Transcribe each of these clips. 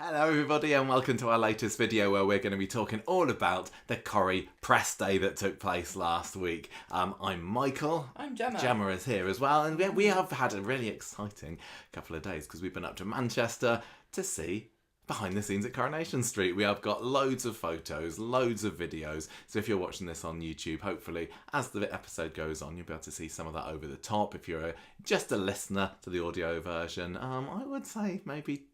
Hello everybody and welcome to our latest video where we're going to be talking all about the Corrie press day that took place last week. I'm Michael. I'm Gemma. Gemma is here as well, and we have had a really exciting couple of days because we've been up to Manchester to see behind the scenes at Coronation Street. We have got loads of photos, loads of videos, so if you're watching this on YouTube, hopefully as the episode goes on you'll be able to see some of that over the top. If you're just a listener to the audio version, I would say maybe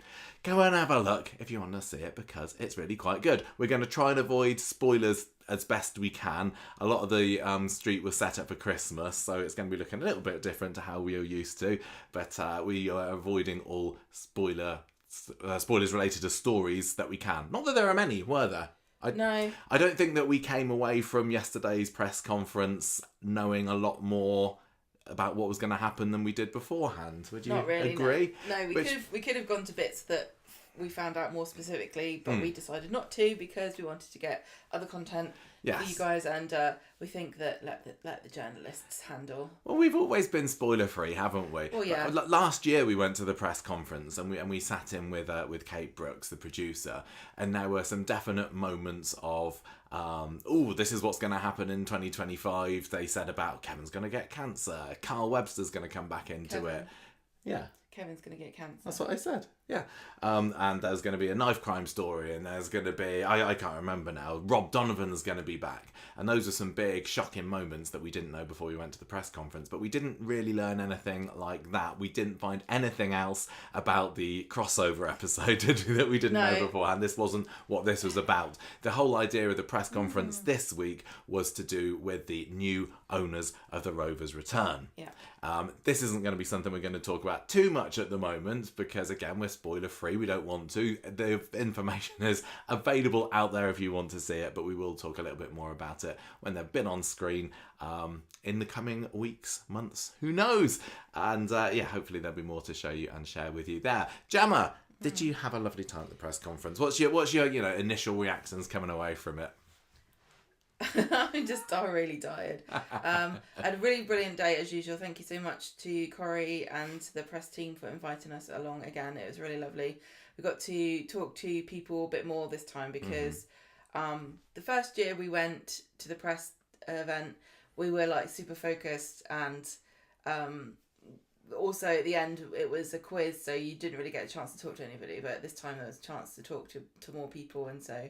go and have a look if you want to see it because it's really quite good. We're going to try and avoid spoilers as best we can. A lot of the street was set up for Christmas, so it's going to be looking a little bit different to how we are used to, but we are avoiding all spoilers related to stories that we can. Not that there are many, were there? No. I don't think that we came away from yesterday's press conference knowing a lot more about what was going to happen than we did beforehand. Would you agree? No, we could have gone to bits that we found out more specifically, but we decided not to because we wanted to get other content for you guys, and we think that let the journalists handle. Well, we've always been spoiler free, haven't we? Well, yeah. Last year we went to the press conference and we sat in with Kate Brooks, the producer, and there were some definite moments of this is what's going to happen in 2025. They said about Kevin's going to get cancer, Carl Webster's going to come back into it. Yeah. Kevin's going to get cancer. That's what I said, yeah. And there's going to be a knife crime story, and there's going to be, I can't remember now, Rob Donovan's going to be back. And those are some big, shocking moments that we didn't know before we went to the press conference. But we didn't really learn anything like that. We didn't find anything else about the crossover episode that we didn't know beforehand. This wasn't what this was about. The whole idea of the press conference this week was to do with the new owners of the Rovers Return. Yeah. This isn't going to be something we're going to talk about too much at the moment because, again, we're spoiler free. We don't want to. The information is available out there if you want to see it, but we will talk a little bit more about it when they've been on screen in the coming weeks, months, who knows? And hopefully there'll be more to show you and share with you there. Gemma, did you have a lovely time at the press conference? What's your initial reactions coming away from it? I'm really tired. I had a really brilliant day as usual. Thank you so much to Corrie and the press team for inviting us along again. It was really lovely. We got to talk to people a bit more this time because the first year we went to the press event, we were like super focused, and also at the end it was a quiz, so you didn't really get a chance to talk to anybody, but this time there was a chance to talk to more people. And so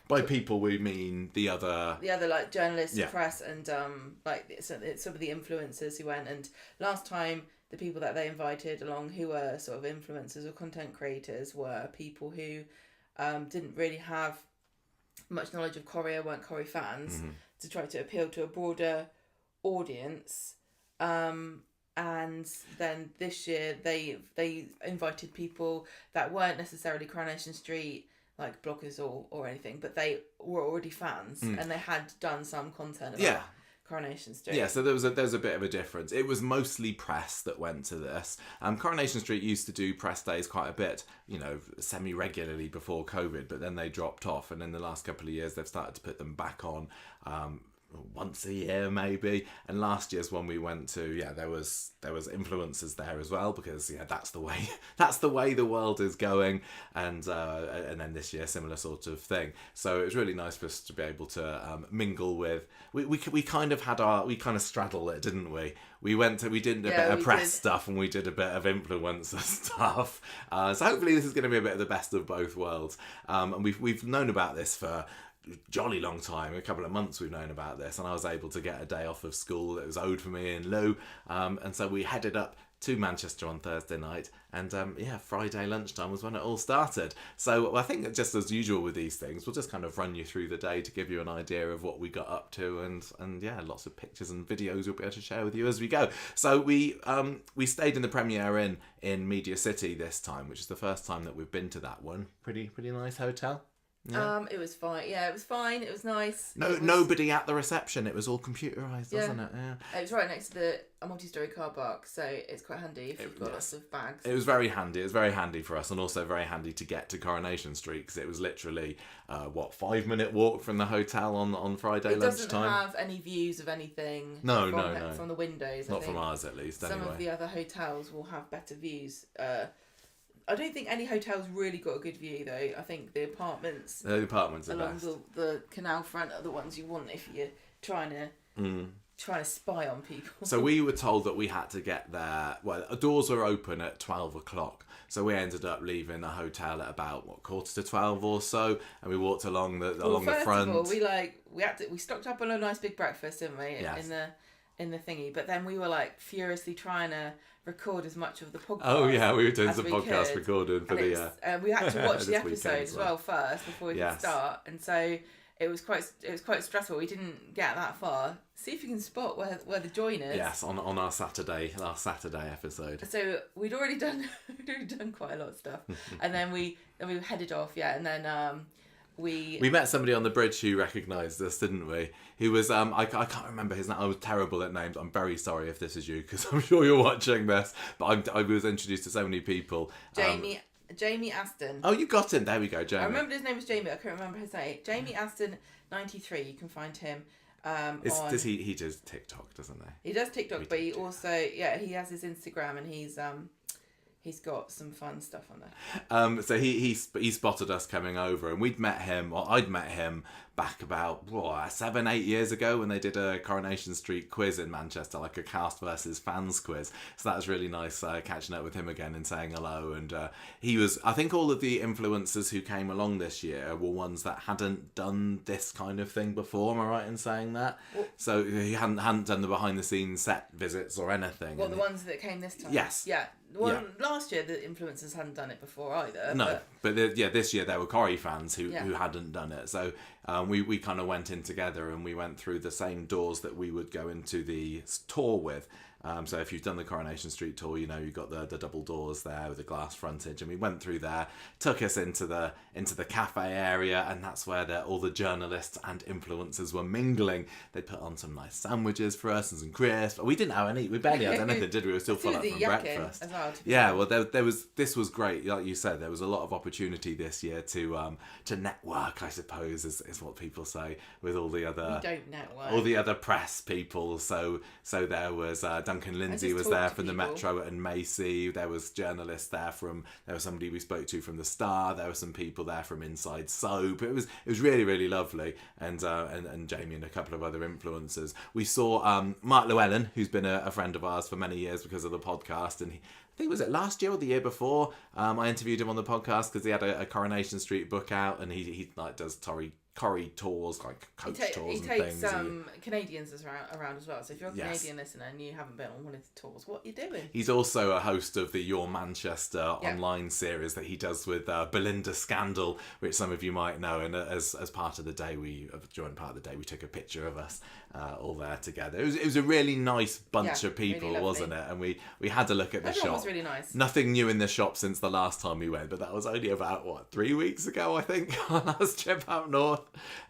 by people we mean the other like journalists, press, and some of the influencers who went. And last time the people that they invited along who were sort of influencers or content creators were people who didn't really have much knowledge of Corrie or weren't Corrie fans, to try to appeal to a broader audience. And then this year they invited people that weren't necessarily Coronation Street like bloggers or anything, but they were already fans and they had done some content about Coronation Street. Yeah, so there's a bit of a difference. It was mostly press that went to this. Coronation Street used to do press days quite a bit, semi-regularly before COVID, but then they dropped off, and in the last couple of years they've started to put them back on once a year maybe. And last year's one we went to, there was influencers there as well, because that's the way the world is going. And then this year similar sort of thing. So it was really nice for us to be able to mingle with. We kind of straddled it, didn't we? We did a bit of press stuff and we did a bit of influencer stuff. So hopefully this is going to be a bit of the best of both worlds. And we've known about this for jolly long time, a couple of months we've known about this, and I was able to get a day off of school that was owed for me in lieu, and so we headed up to Manchester on Thursday night, and Friday lunchtime was when it all started. So I think that just as usual with these things, we'll just kind of run you through the day to give you an idea of what we got up to, and lots of pictures and videos we'll be able to share with you as we go. So we stayed in the Premier in Media City this time, which is the first time that we've been to that one. Pretty nice hotel. Yeah. It was fine. Yeah, it was fine. It was nice. Nobody at the reception. It was all computerised, wasn't it? Yeah. It was right next to a multi-storey car park, so it's quite handy if you've got lots of bags. It was very handy. It was very handy for us, and also very handy to get to Coronation Street, because it was literally 5-minute walk from the hotel on Friday lunchtime. It doesn't have any views of anything. No. From the windows. Not from ours, at least. Some anyway. Of the other hotels will have better views. I don't think any hotels really got a good view though. I think the apartments are along best. the canal front are the ones you want if you're trying to spy on people. So we were told that we had to get there. Well, the doors were open at 12 o'clock. So we ended up leaving the hotel at about 11:45 or so, and we walked along the front. Of all, we stocked up on a nice big breakfast, didn't we? Yes. In the thingy, but then we were like furiously trying to record as much of the podcast. Oh yeah, we were doing some podcast recording for the. We had to watch the episode as well first before we could start, and so it was quite stressful. We didn't get that far. See if you can spot where the join is. Yes, on our last Saturday episode. So we'd already done quite a lot of stuff, and then we headed off. Yeah, and then we met somebody on the bridge who recognised us, didn't we? Who was I can't remember his name. I was terrible at names. I'm very sorry if this is you, because I'm sure you're watching this. But I was introduced to so many people. Jamie Aston. Oh, you got him. There we go, Jamie. I remember his name was Jamie. I couldn't remember his name. Jamie Aston 93. You can find him. Does he does TikTok, doesn't he? He does TikTok, but he also he has his Instagram, and he's got some fun stuff on there. So he spotted us coming over, and I'd met him back about 7-8 years ago when they did a Coronation Street quiz in Manchester, like a cast versus fans quiz. So that was really nice catching up with him again and saying hello. And he was, I think all of the influencers who came along this year were ones that hadn't done this kind of thing before. Am I right in saying that? So he hadn't done the behind the scenes set visits or anything. The ones that came this time? Yes. Yeah. Last year the influencers hadn't done it before either. No, but this year there were Corrie fans who hadn't done it. So we kind of went in together, and we went through the same doors that we would go into the tour with. So if you've done the Coronation Street tour, you know you've got the double doors there with the glass frontage, and we went through there, took us into the cafe area, and that's where all the journalists and influencers were mingling. They put on some nice sandwiches for us and some crisps. We didn't have any. We barely had anything, did we? We were still full up from breakfast. As well, yeah, well, this was great. Like you said, there was a lot of opportunity this year to network, I suppose, is what people say, with all the other. We don't network. All the other press people. So there was. Duncan Lindsay was there from the Metro and Macy. There was journalists there there was somebody we spoke to from the Star. There were some people there from Inside Soap. It was really, really lovely. And Jamie and a couple of other influencers. We saw Mark Llewellyn, who's been a friend of ours for many years because of the podcast, and I think, was it last year or the year before? I interviewed him on the podcast because he had a Coronation Street book out, and he does Corrie tours, like coach tours and things. He takes Canadians around as well. So if you're a Canadian listener and you haven't been on one of the tours, what are you doing? He's also a host of the Your Manchester online series that he does with Belinda Scandal, which some of you might know. And as part of the day, we took a picture of us all there together. It was a really nice bunch of people, really wasn't it? And we had to look at the shop. Everyone was really nice. Nothing new in the shop since the last time we went, but that was only about 3 weeks ago, I think, our last trip up north.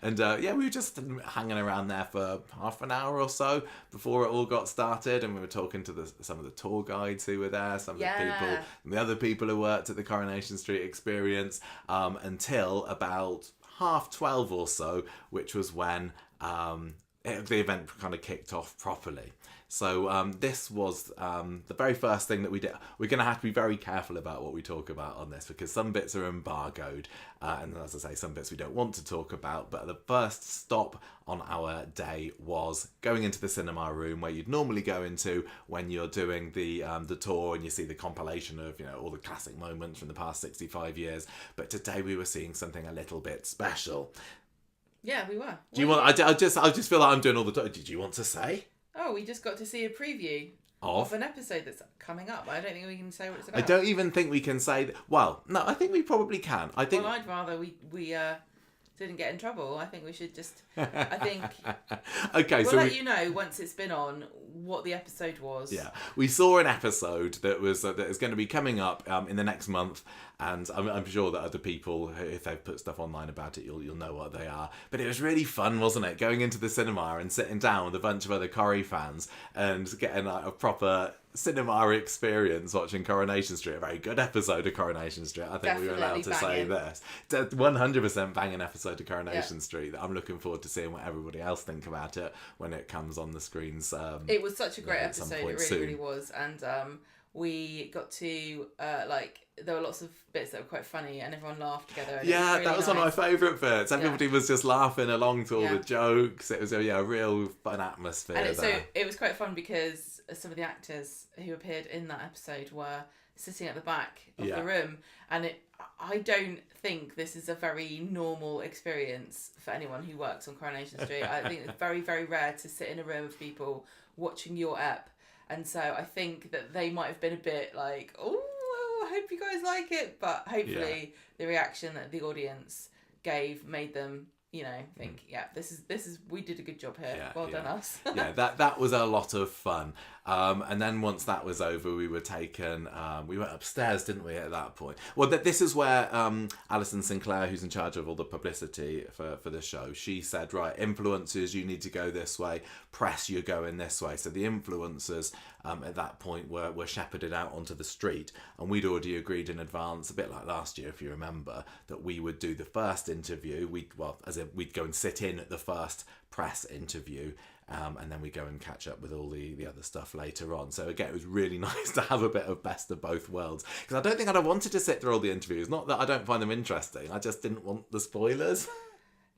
And we were just hanging around there for half an hour or so before it all got started, and we were talking to some of the tour guides who were there, some of the people, and the other people who worked at the Coronation Street experience, until about 12:30 or so, which was when the event kind of kicked off properly. So this was the very first thing that we did. We're going to have to be very careful about what we talk about on this, because some bits are embargoed, and as I say, some bits we don't want to talk about. But the first stop on our day was going into the cinema room, where you'd normally go into when you're doing the tour and you see the compilation of all the classic moments from the past 65 years. But today we were seeing something a little bit special. Yeah, we were. Do you want? I just feel like I'm doing all the. Did you want to say? Oh, we just got to see a preview of an episode that's coming up. I don't think we can say what it's about. I don't even think we can say that. Well, no, I think we probably can. I'd rather we didn't get in trouble. I think we should just. I think. Okay, we'll let you know once it's been on what the episode was. Yeah, we saw an episode that is going to be coming up in the next month, and I'm sure that other people, if they've put stuff online about it, you'll know what they are. But it was really fun, wasn't it? Going into the cinema and sitting down with a bunch of other Corrie fans and getting a proper cinema experience watching Coronation Street. A very good episode of Coronation Street. I think Definitely we were allowed to say this. 100% banging episode of Coronation Street. I'm looking forward to seeing what everybody else think about it when it comes on the screens. It was such a great episode. It really, really was. And we got to there were lots of bits that were quite funny and everyone laughed together. And Yeah, really that was one of my favourite bits. Everybody was just laughing along to all the jokes. It was a real fun atmosphere. And so it was quite fun because some of the actors who appeared in that episode were sitting at the back of the room, and I don't think this is a very normal experience for anyone who works on Coronation Street. I think it's very, very rare to sit in a room of people watching your ep, and so I think that they might have been a bit like, oh, I hope you guys like it, but hopefully the reaction that the audience gave made them, think, this is we did a good job here. Well done us. that was a lot of fun. And then once that was over, we were taken. We went upstairs, didn't we? At that point, well, this is where Alison Sinclair, who's in charge of all the publicity for the show, she said, right, influencers, you need to go this way. Press, you're going this way. So the influencers at that point were shepherded out onto the street, and we'd already agreed in advance, a bit like last year, if you remember, that we would do the first interview. We'd go and sit in at the first press interview. And then we go and catch up with all the other stuff later on. So again, it was really nice to have a bit of best of both worlds. Because I don't think I'd have wanted to sit through all the interviews. Not that I don't find them interesting. I just didn't want the spoilers.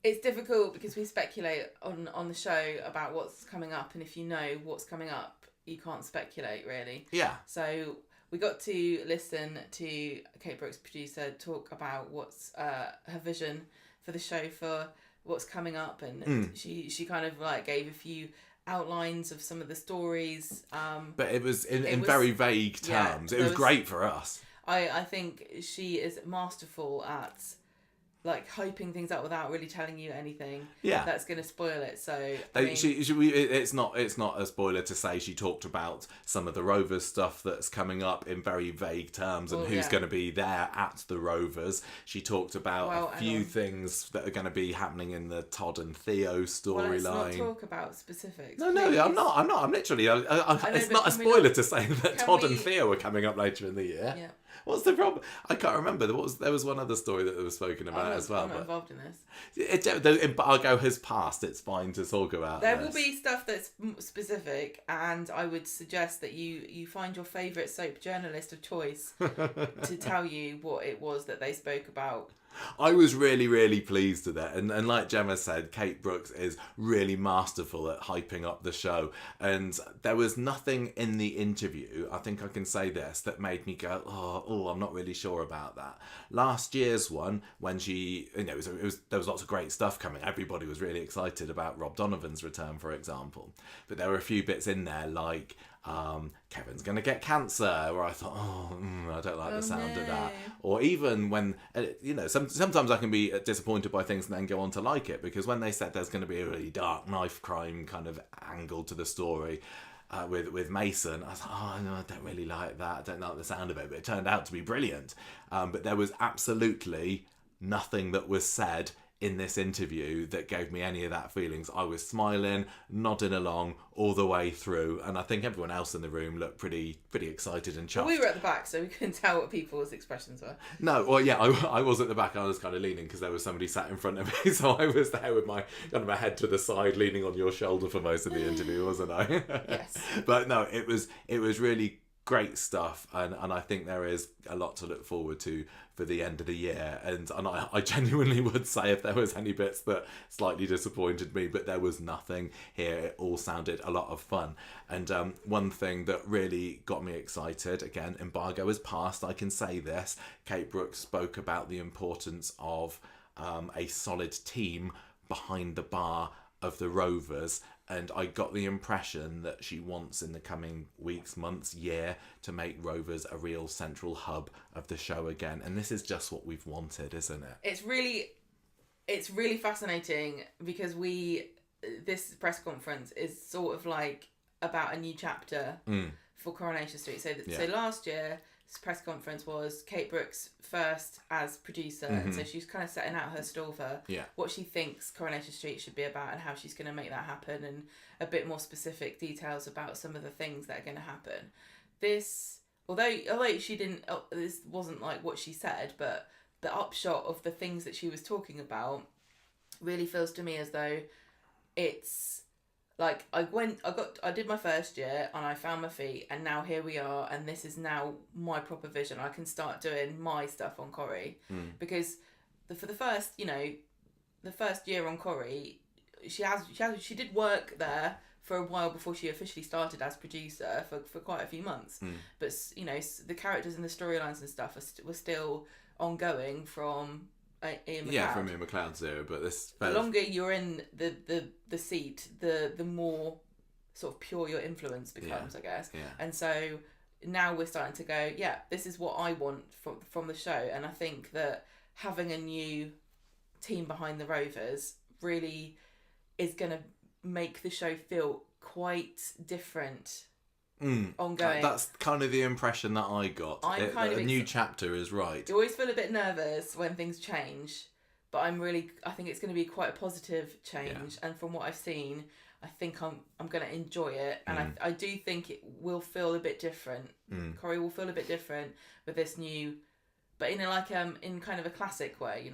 It's difficult because we speculate on the show about what's coming up. And if you know what's coming up, you can't speculate, really. Yeah. So we got to listen to Kate Brooks, producer, talk about what's her vision for the show for what's coming up, and she kind of gave a few outlines of some of the stories, but it was in very vague terms. It was great for us. I think she is masterful at hyping things up without really telling you anything that's going to spoil it. So it's not a spoiler to say she talked about some of the Rovers stuff that's coming up in very vague terms, and who's going to be there at the Rovers. She talked about a few things that are going to be happening in the Todd and Theo storyline. Let's not talk about specifics. No, I'm not. I'm literally. It's not a spoiler to say that Todd and Theo are coming up later in the year. Yeah. What's the problem? I can't remember. There was one other story that was spoken about as well. I'm not involved in this. The embargo has passed. It's fine to talk about There will be stuff that's specific, and I would suggest that you find your favourite soap journalist of choice to tell you what it was that they spoke about. I was really, really pleased with it. And like Gemma said, Kate Brooks is really masterful at hyping up the show. And there was nothing in the interview, I think I can say this, that made me go, oh, I'm not really sure about that. Last year's one, when she, there was lots of great stuff coming. Everybody was really excited about Rob Donovan's return, for example. But there were a few bits in there like, Kevin's going to get cancer, where I thought, I don't like the sound of that. Or even when, sometimes I can be disappointed by things and then go on to like it, because when they said there's going to be a really dark knife crime kind of angle to the story with Mason, I was like, no, I don't really like that. I don't like the sound of it, but it turned out to be brilliant. But there was absolutely nothing that was said in this interview that gave me any of that feelings. I was smiling, nodding along all the way through, and I think everyone else in the room looked pretty excited and chuffed. Well, we were at the back, so we couldn't tell what people's expressions were. No, well, yeah, I was at the back. I was kind of leaning because there was somebody sat in front of me, so I was there with my my head to the side, leaning on your shoulder for most of the interview, wasn't I? Yes. But no, it was really great stuff, and I think there is a lot to look forward to for the end of the year, and I genuinely would say if there was any bits that slightly disappointed me, but there was nothing here. It all sounded a lot of fun. And one thing that really got me excited, again, embargo is passed, I can say this, Kate Brooks spoke about the importance of a solid team behind the bar of the Rovers, and I got the impression that she wants in the coming weeks, months, year to make Rovers a real central hub of the show again, and this is just what we've wanted, isn't it? It's really fascinating because this press conference is sort of like about a new chapter for Coronation Street. So last year, this press conference was Kate Brooks first as producer, and so she's kind of setting out her stall for what she thinks Coronation Street should be about and how she's going to make that happen, and a bit more specific details about some of the things that are going to happen. This, although she didn't, this wasn't like what she said, but the upshot of the things that she was talking about really feels to me as though it's like I did my first year and I found my feet, and now here we are, and this is now my proper vision. I can start doing my stuff on Corrie, because for the first, the first year on Corrie, she did work there for a while before she officially started as producer for quite a few months. But the characters and the storylines and stuff were still ongoing from Ian McLeod. Yeah, from Ian McLeod's era, but the longer you're in the seat, the more sort of pure your influence becomes, I guess. Yeah. And so now we're starting to go, yeah, this is what I want from the show. And I think that having a new team behind the Rovers really is going to make the show feel quite different. Ongoing. That's kind of the impression that I got. A new chapter is right. You always feel a bit nervous when things change, but I think it's going to be quite a positive change. And from what I've seen, I think I'm going to enjoy it, and I do think it will feel a bit different. Corrie will feel a bit different with this new, but in in kind of a classic way,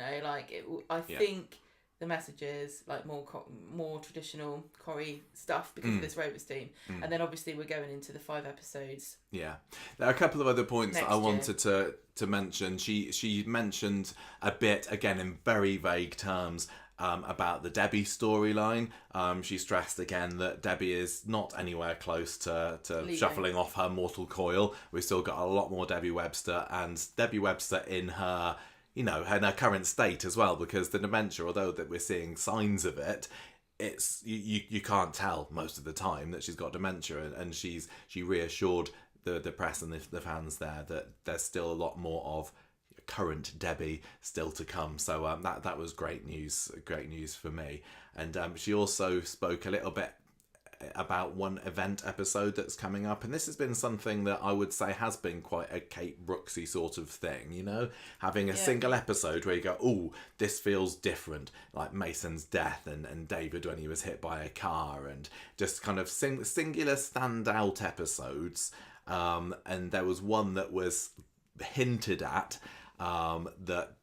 I think the messages like more traditional Corrie stuff because of this Rovers team, and then obviously we're going into the 5 episodes. Yeah, there are a couple of other points that I wanted to mention. She mentioned a bit, again in very vague terms, about the Debbie storyline. She stressed again that Debbie is not anywhere close to shuffling off her mortal coil. We've still got a lot more Debbie Webster, and Debbie Webster in her in her current state as well, because the dementia, although that we're seeing signs of it, it's you can't tell most of the time that she's got dementia, and she reassured the press and the fans there that there's still a lot more of current Debbie still to come. So that was great news for me. And she also spoke a little bit about one event episode that's coming up, and this has been something that I would say has been quite a Kate Brooksy sort of thing, having a single episode where you go, oh, this feels different, like Mason's death and David when he was hit by a car, and just kind of singular standout episodes. And there was one that was hinted at that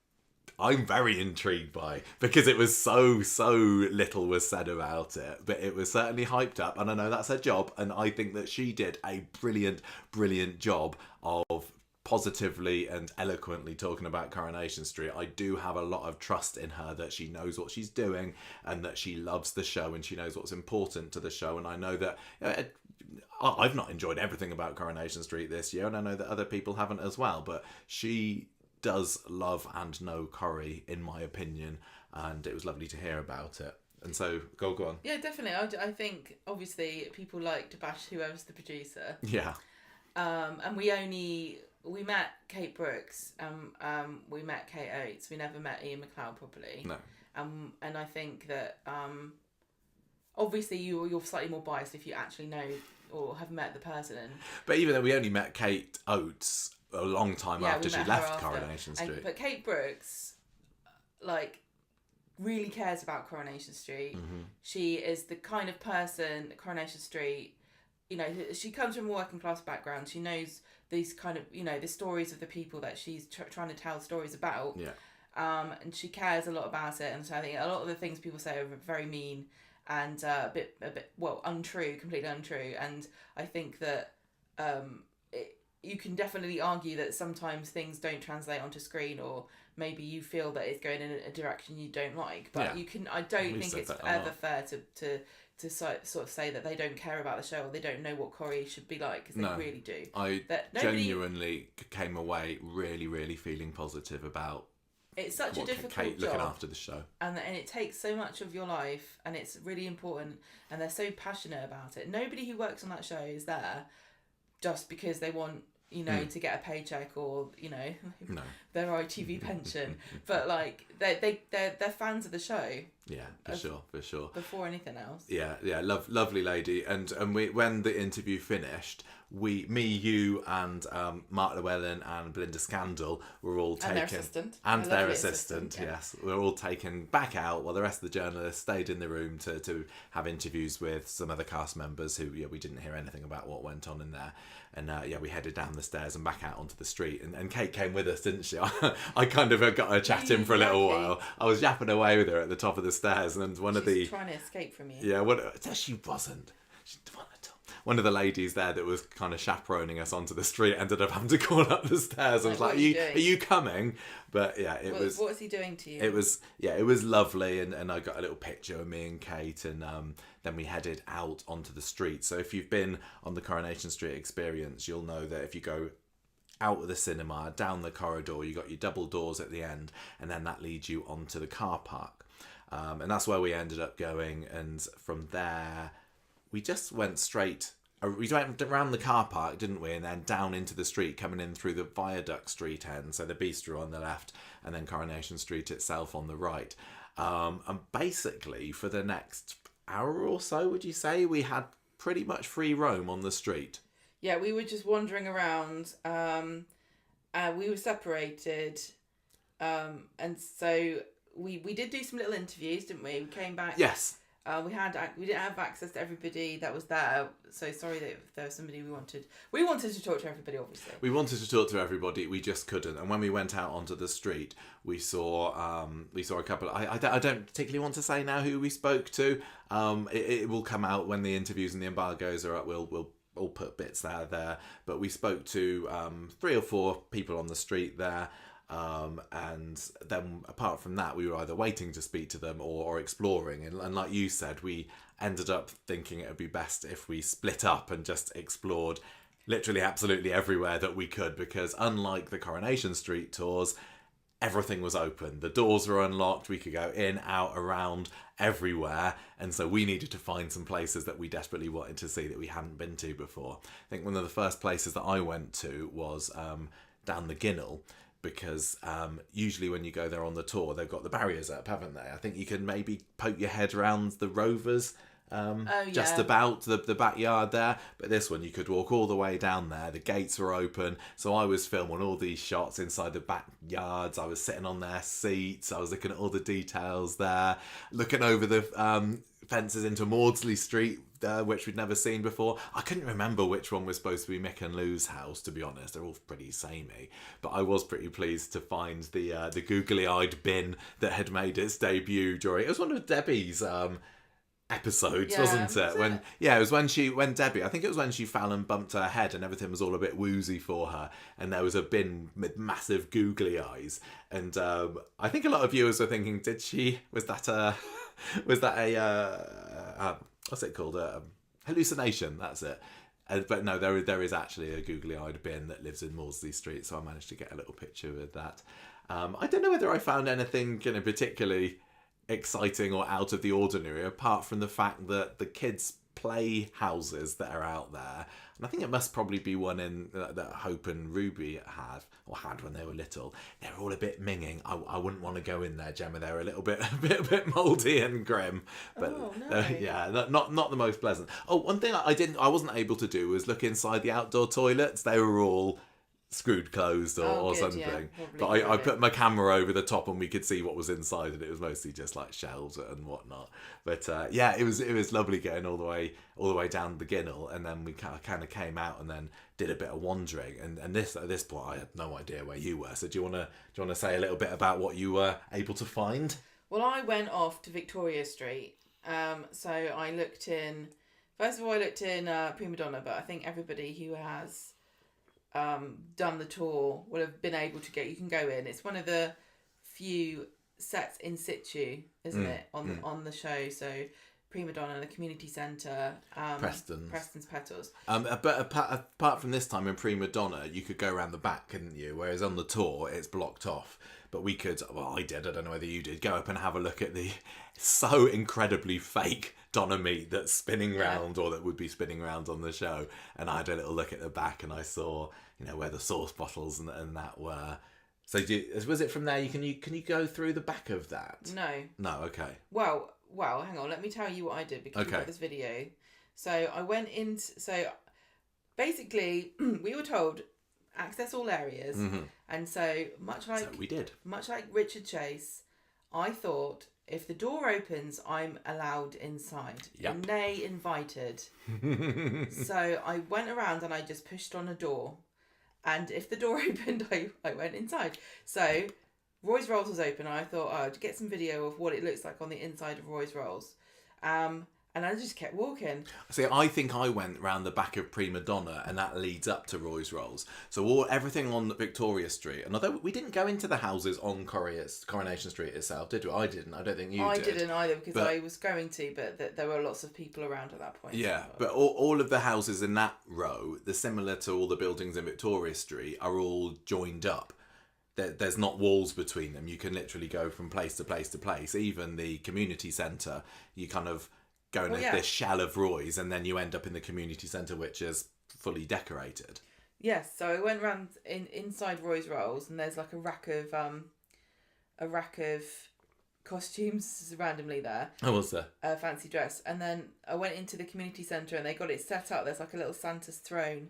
I'm very intrigued by, because it was so little was said about it, but it was certainly hyped up, and I know that's her job, and I think that she did a brilliant job of positively and eloquently talking about Coronation Street. I do have a lot of trust in her that she knows what she's doing, and that she loves the show, and she knows what's important to the show. And I know that I've not enjoyed everything about Coronation Street this year, and I know that other people haven't as well, but she does love and know Corrie, in my opinion, and it was lovely to hear about it. And so go on. Yeah, definitely. I think obviously people like to bash whoever's the producer. Yeah. And we met Kate Brooks, we met Kate Oates. We never met Ian McLeod properly. No. And I think that obviously you're slightly more biased if you actually know or have met the person. But even though we only met Kate Oates a long time after she left Coronation Street. But Kate Brooks, really cares about Coronation Street. She is the kind of person that Coronation Street, she comes from a working class background. She knows these kind of, the stories of the people that she's trying to tell stories about. Yeah. And she cares a lot about it. And so I think a lot of the things people say are very mean and a bit untrue, completely untrue. And I think that you can definitely argue that sometimes things don't translate onto screen, or maybe you feel that it's going in a direction you don't like. But I don't think it's ever fair to sort of say that they don't care about the show or they don't know what Corrie should be like, because they really do. I genuinely came away really feeling positive about it's such a difficult Kate job, looking after the show, and it takes so much of your life, and it's really important, and they're so passionate about it. Nobody who works on that show is there just because they want to get a paycheck or their ITV pension, but they're fans of the show. Yeah, for sure. Before anything else. Yeah, lovely lady. And we, when the interview finished, you and Mark Llewellyn and Belinda Scandal were all taken, and their assistant. Yes, we were all taken back out while the rest of the journalists stayed in the room to have interviews with some other cast members who we didn't hear anything about what went on in there. And we headed down the stairs and back out onto the street, and Kate came with us, didn't she? I kind of got her chatting for a little while. I was yapping away with her at the top of the stairs, and She's trying to escape from you. Yeah, she wasn't. She didn't want to. One of the ladies there that was kind of chaperoning us onto the street ended up having to call up the stairs. I was like, are you coming? But yeah, what was he doing to you? It was lovely, and I got a little picture of me and Kate, and then we headed out onto the street. So if you've been on the Coronation Street experience, you'll know that if you go out of the cinema, down the corridor, you got your double doors at the end, and then that leads you onto the car park. And that's where we ended up going, and from there we just went straight. We went around the car park, didn't we? And then down into the street, coming in through the Viaduct Street end. So the bistro on the left, and then Coronation Street itself on the right. And basically, for the next hour or so, would you say, we had pretty much free roam on the street? Yeah, we were just wandering around. We were separated. And so we did do some little interviews, didn't we? We came back. Yes. We didn't have access to everybody that was there, so sorry that if there was somebody we wanted to talk to everybody, obviously. We wanted to talk to everybody, we just couldn't. And when we went out onto the street, we saw a couple. I don't particularly want to say now who we spoke to. It will come out when the interviews and the embargoes are up. We'll all put bits out there. But we spoke to 3 or 4 people on the street there. And then apart from that, we were either waiting to speak to them or exploring, and like you said, we ended up thinking it would be best if we split up and just explored literally absolutely everywhere that we could, because unlike the Coronation Street tours, everything was open. The doors were unlocked, we could go in, out, around, everywhere, and so we needed to find some places that we desperately wanted to see that we hadn't been to before. I think one of the first places that I went to was down the Ginnell, because usually when you go there on the tour, they've got the barriers up, haven't they? I think you can maybe poke your head around the Rovers, just about the backyard there. But this one, you could walk all the way down there. The gates were open. So I was filming all these shots inside the backyards. I was sitting on their seats. I was looking at all the details there, looking over the fences into Maudsley Street, which we'd never seen before. I couldn't remember which one was supposed to be Mick and Lou's house, to be honest. They're all pretty samey. But I was pretty pleased to find the googly-eyed bin that had made its debut during... It was one of Debbie's episodes, wasn't it? It was when Debbie, I think it was when she fell and bumped her head and everything was all a bit woozy for her, and there was a bin with massive googly eyes. And I think a lot of viewers were thinking, was that a what's it called? Hallucination, that's it. But no, there is actually a googly-eyed bin that lives in Maudsley Street, so I managed to get a little picture with that. I don't know whether I found anything particularly exciting or out of the ordinary, apart from the fact that the kids' play houses that are out there, and I think it must probably be one in that Hope and Ruby had when they were little. They're all a bit minging. I wouldn't want to go in there, Gemma. They're a bit mouldy and grim. But not the most pleasant. Oh, one thing I wasn't able to do was look inside the outdoor toilets. They were all screwed closed or something. Yeah, but I put my camera over the top and we could see what was inside, and it was mostly just like shelves and whatnot. But it was lovely getting all the way down the Ginnell, and then we kind of came out and then did a bit of wandering. And at this point, I had no idea where you were. So do you want to say a little bit about what you were able to find? Well, I went off to Victoria Street. So I looked in. First of all, I looked in Prima Donna, but I think everybody who has done the tour will have been able to get. You can go in. It's one of the few sets in situ, isn't it, on the show? So Prima Donna, the community centre, Preston's Petals. But apart from this time in Prima Donna, you could go around the back, couldn't you? Whereas on the tour, it's blocked off. But we could. Well, I did. I don't know whether you did. Go up and have a look at the so incredibly fake Donna meat that's spinning round, or that would be spinning round on the show. And I had a little look at the back, and I saw, where the sauce bottles and that were. So was it from there? Can you go through the back of that? No. Okay. Well, hang on. Let me tell you what I did, because we've got this video. So I went in. So basically, we were told access all areas, and so much like Richard Chase, I thought, if the door opens, I'm allowed inside. Yep. And they invited. So I went around and I just pushed on a door. And if the door opened, I went inside. So Roy's Rolls was open. And I thought, I'd get some video of what it looks like on the inside of Roy's Rolls. And I just kept walking. See, I think I went round the back of Prima Donna, and that leads up to Roy's Rolls. So everything on Victoria Street, and although we didn't go into the houses on Coronation Street itself, did we? I didn't. I don't think you did. I didn't either, because I was going to, but there were lots of people around at that point. Yeah, but all of the houses in that row, they're similar to all the buildings in Victoria Street, are all joined up. There's not walls between them. You can literally go from place to place to place. Even the community centre, you kind of go in this shell of Roy's, and then you end up in the community centre, which is fully decorated. Yes, so I went round inside Roy's Rolls, and there's like a rack of costumes randomly there. Oh, was there? A fancy dress. And then I went into the community centre, and they got it set up. There's like a little Santa's throne,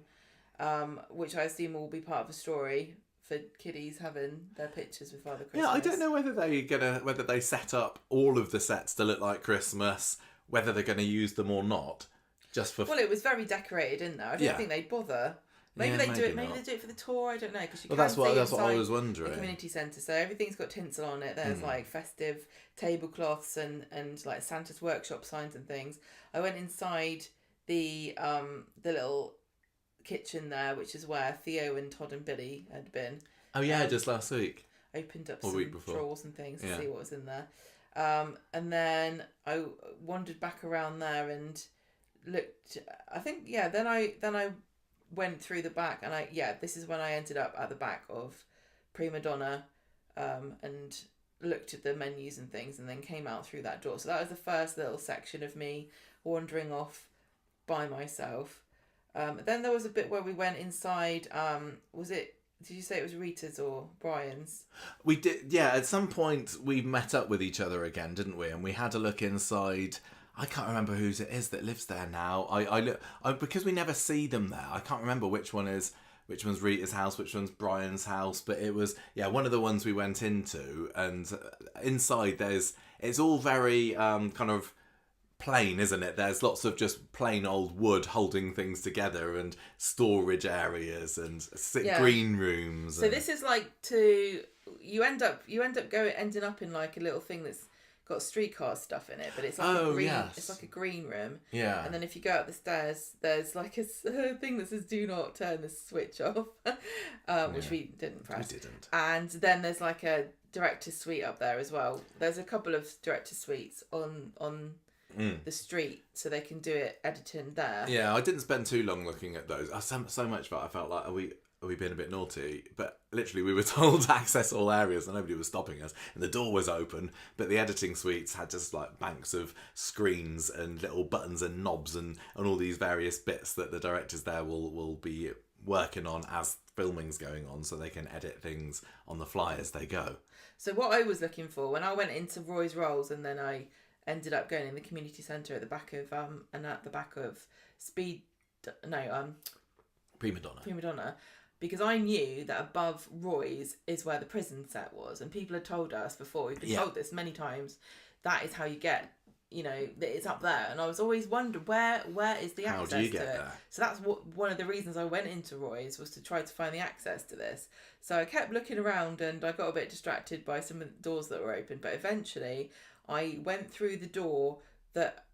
which I assume will be part of a story for kiddies having their pictures with Father Christmas. Yeah, I don't know whether they set up all of the sets to look like Christmas, whether they're going to use them or not. Well, it was very decorated in there. I don't think they'd bother. Maybe they do it. Maybe they do it for the tour. I don't know, because that's what I was wondering. The community centre, so everything's got tinsel on it. There's like festive tablecloths and like Santa's workshop signs and things. I went inside the little kitchen there, which is where Theo and Todd and Billy had been. Oh yeah, just last week. Opened up some drawers and things to see what was in there. And then I wandered back around there and looked. I think Then I went through the back, and this is when I ended up at the back of Prima Donna, and looked at the menus and things, and then came out through that door. So that was the first little section of me wandering off by myself. Then there was a bit where we went inside. Did you say it was Rita's or Brian's? We did, yeah. At some point, we met up with each other again, didn't we? And we had a look inside. I can't remember whose it is that lives there now. Because we never see them there. I can't remember which one's Rita's house, which one's Brian's house. But it was one of the ones we went into, and inside it's all very kind of plain, isn't it? There's lots of just plain old wood holding things together, and storage areas and green rooms. So this is like you end up ending up in like a little thing that's got streetcar stuff in it, but it's like it's like a green room. Yeah. And then if you go up the stairs, there's like a thing that says "Do not turn the switch off," which we didn't press. We didn't. And then there's like a director's suite up there as well. There's a couple of director's suites on the street, so they can do it editing there. Yeah, I didn't spend too long looking at those. So much that I felt like, are we being a bit naughty? But literally, we were told to access all areas, and nobody was stopping us. And the door was open, but the editing suites had just like banks of screens and little buttons and knobs and all these various bits that the directors there will be working on as filming's going on, so they can edit things on the fly as they go. So what I was looking for when I went into Roy's Rolls, and then I ended up going in the community centre at the back of Prima Donna, because I knew that above Roy's is where the prison set was, and people had told us before, we've been told this many times, that is how you get, that it's up there, and I was always wondering where is the access to it. There? So that's one of the reasons I went into Roy's, was to try to find the access to this. So I kept looking around, and I got a bit distracted by some of the doors that were open, but eventually I went through the door that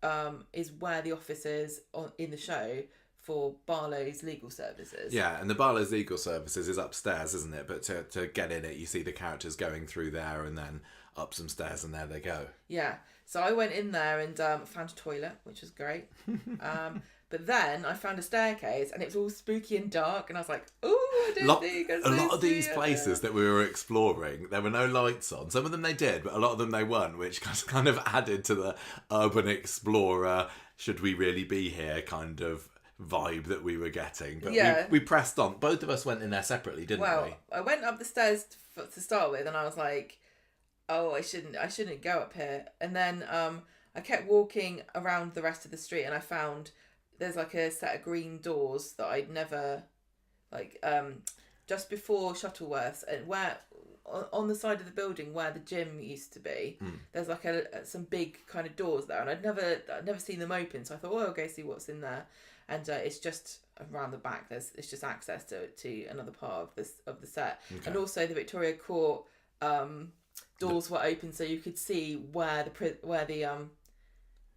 is where the office is in the show for Barlow's Legal Services. Yeah, and the Barlow's Legal Services is upstairs, isn't it? But to get in it, you see the characters going through there and then up some stairs, and there they go. Yeah, so I went in there and found a toilet, which was great. But then I found a staircase, and it was all spooky and dark, and I was like, "Ooh, I don't think I A lot of these places that we were exploring, there were no lights on. Some of them they did, but a lot of them they weren't, which kind of added to the urban explorer, should we really be here kind of vibe that we were getting. But we pressed on. Both of us went in there separately, didn't we? Well, I went up the stairs to start with, and I was like, "Oh, I shouldn't go up here." And then I kept walking around the rest of the street, and I found there's like a set of green doors that I'd never, just before Shuttleworths, and where on the side of the building where the gym used to be, there's like some big kind of doors there, and I'd never seen them open. So I thought, I'll go see what's in there, and it's just around the back. It's just access to another part of the set, okay. And also the Victoria Court doors were open, so you could see where the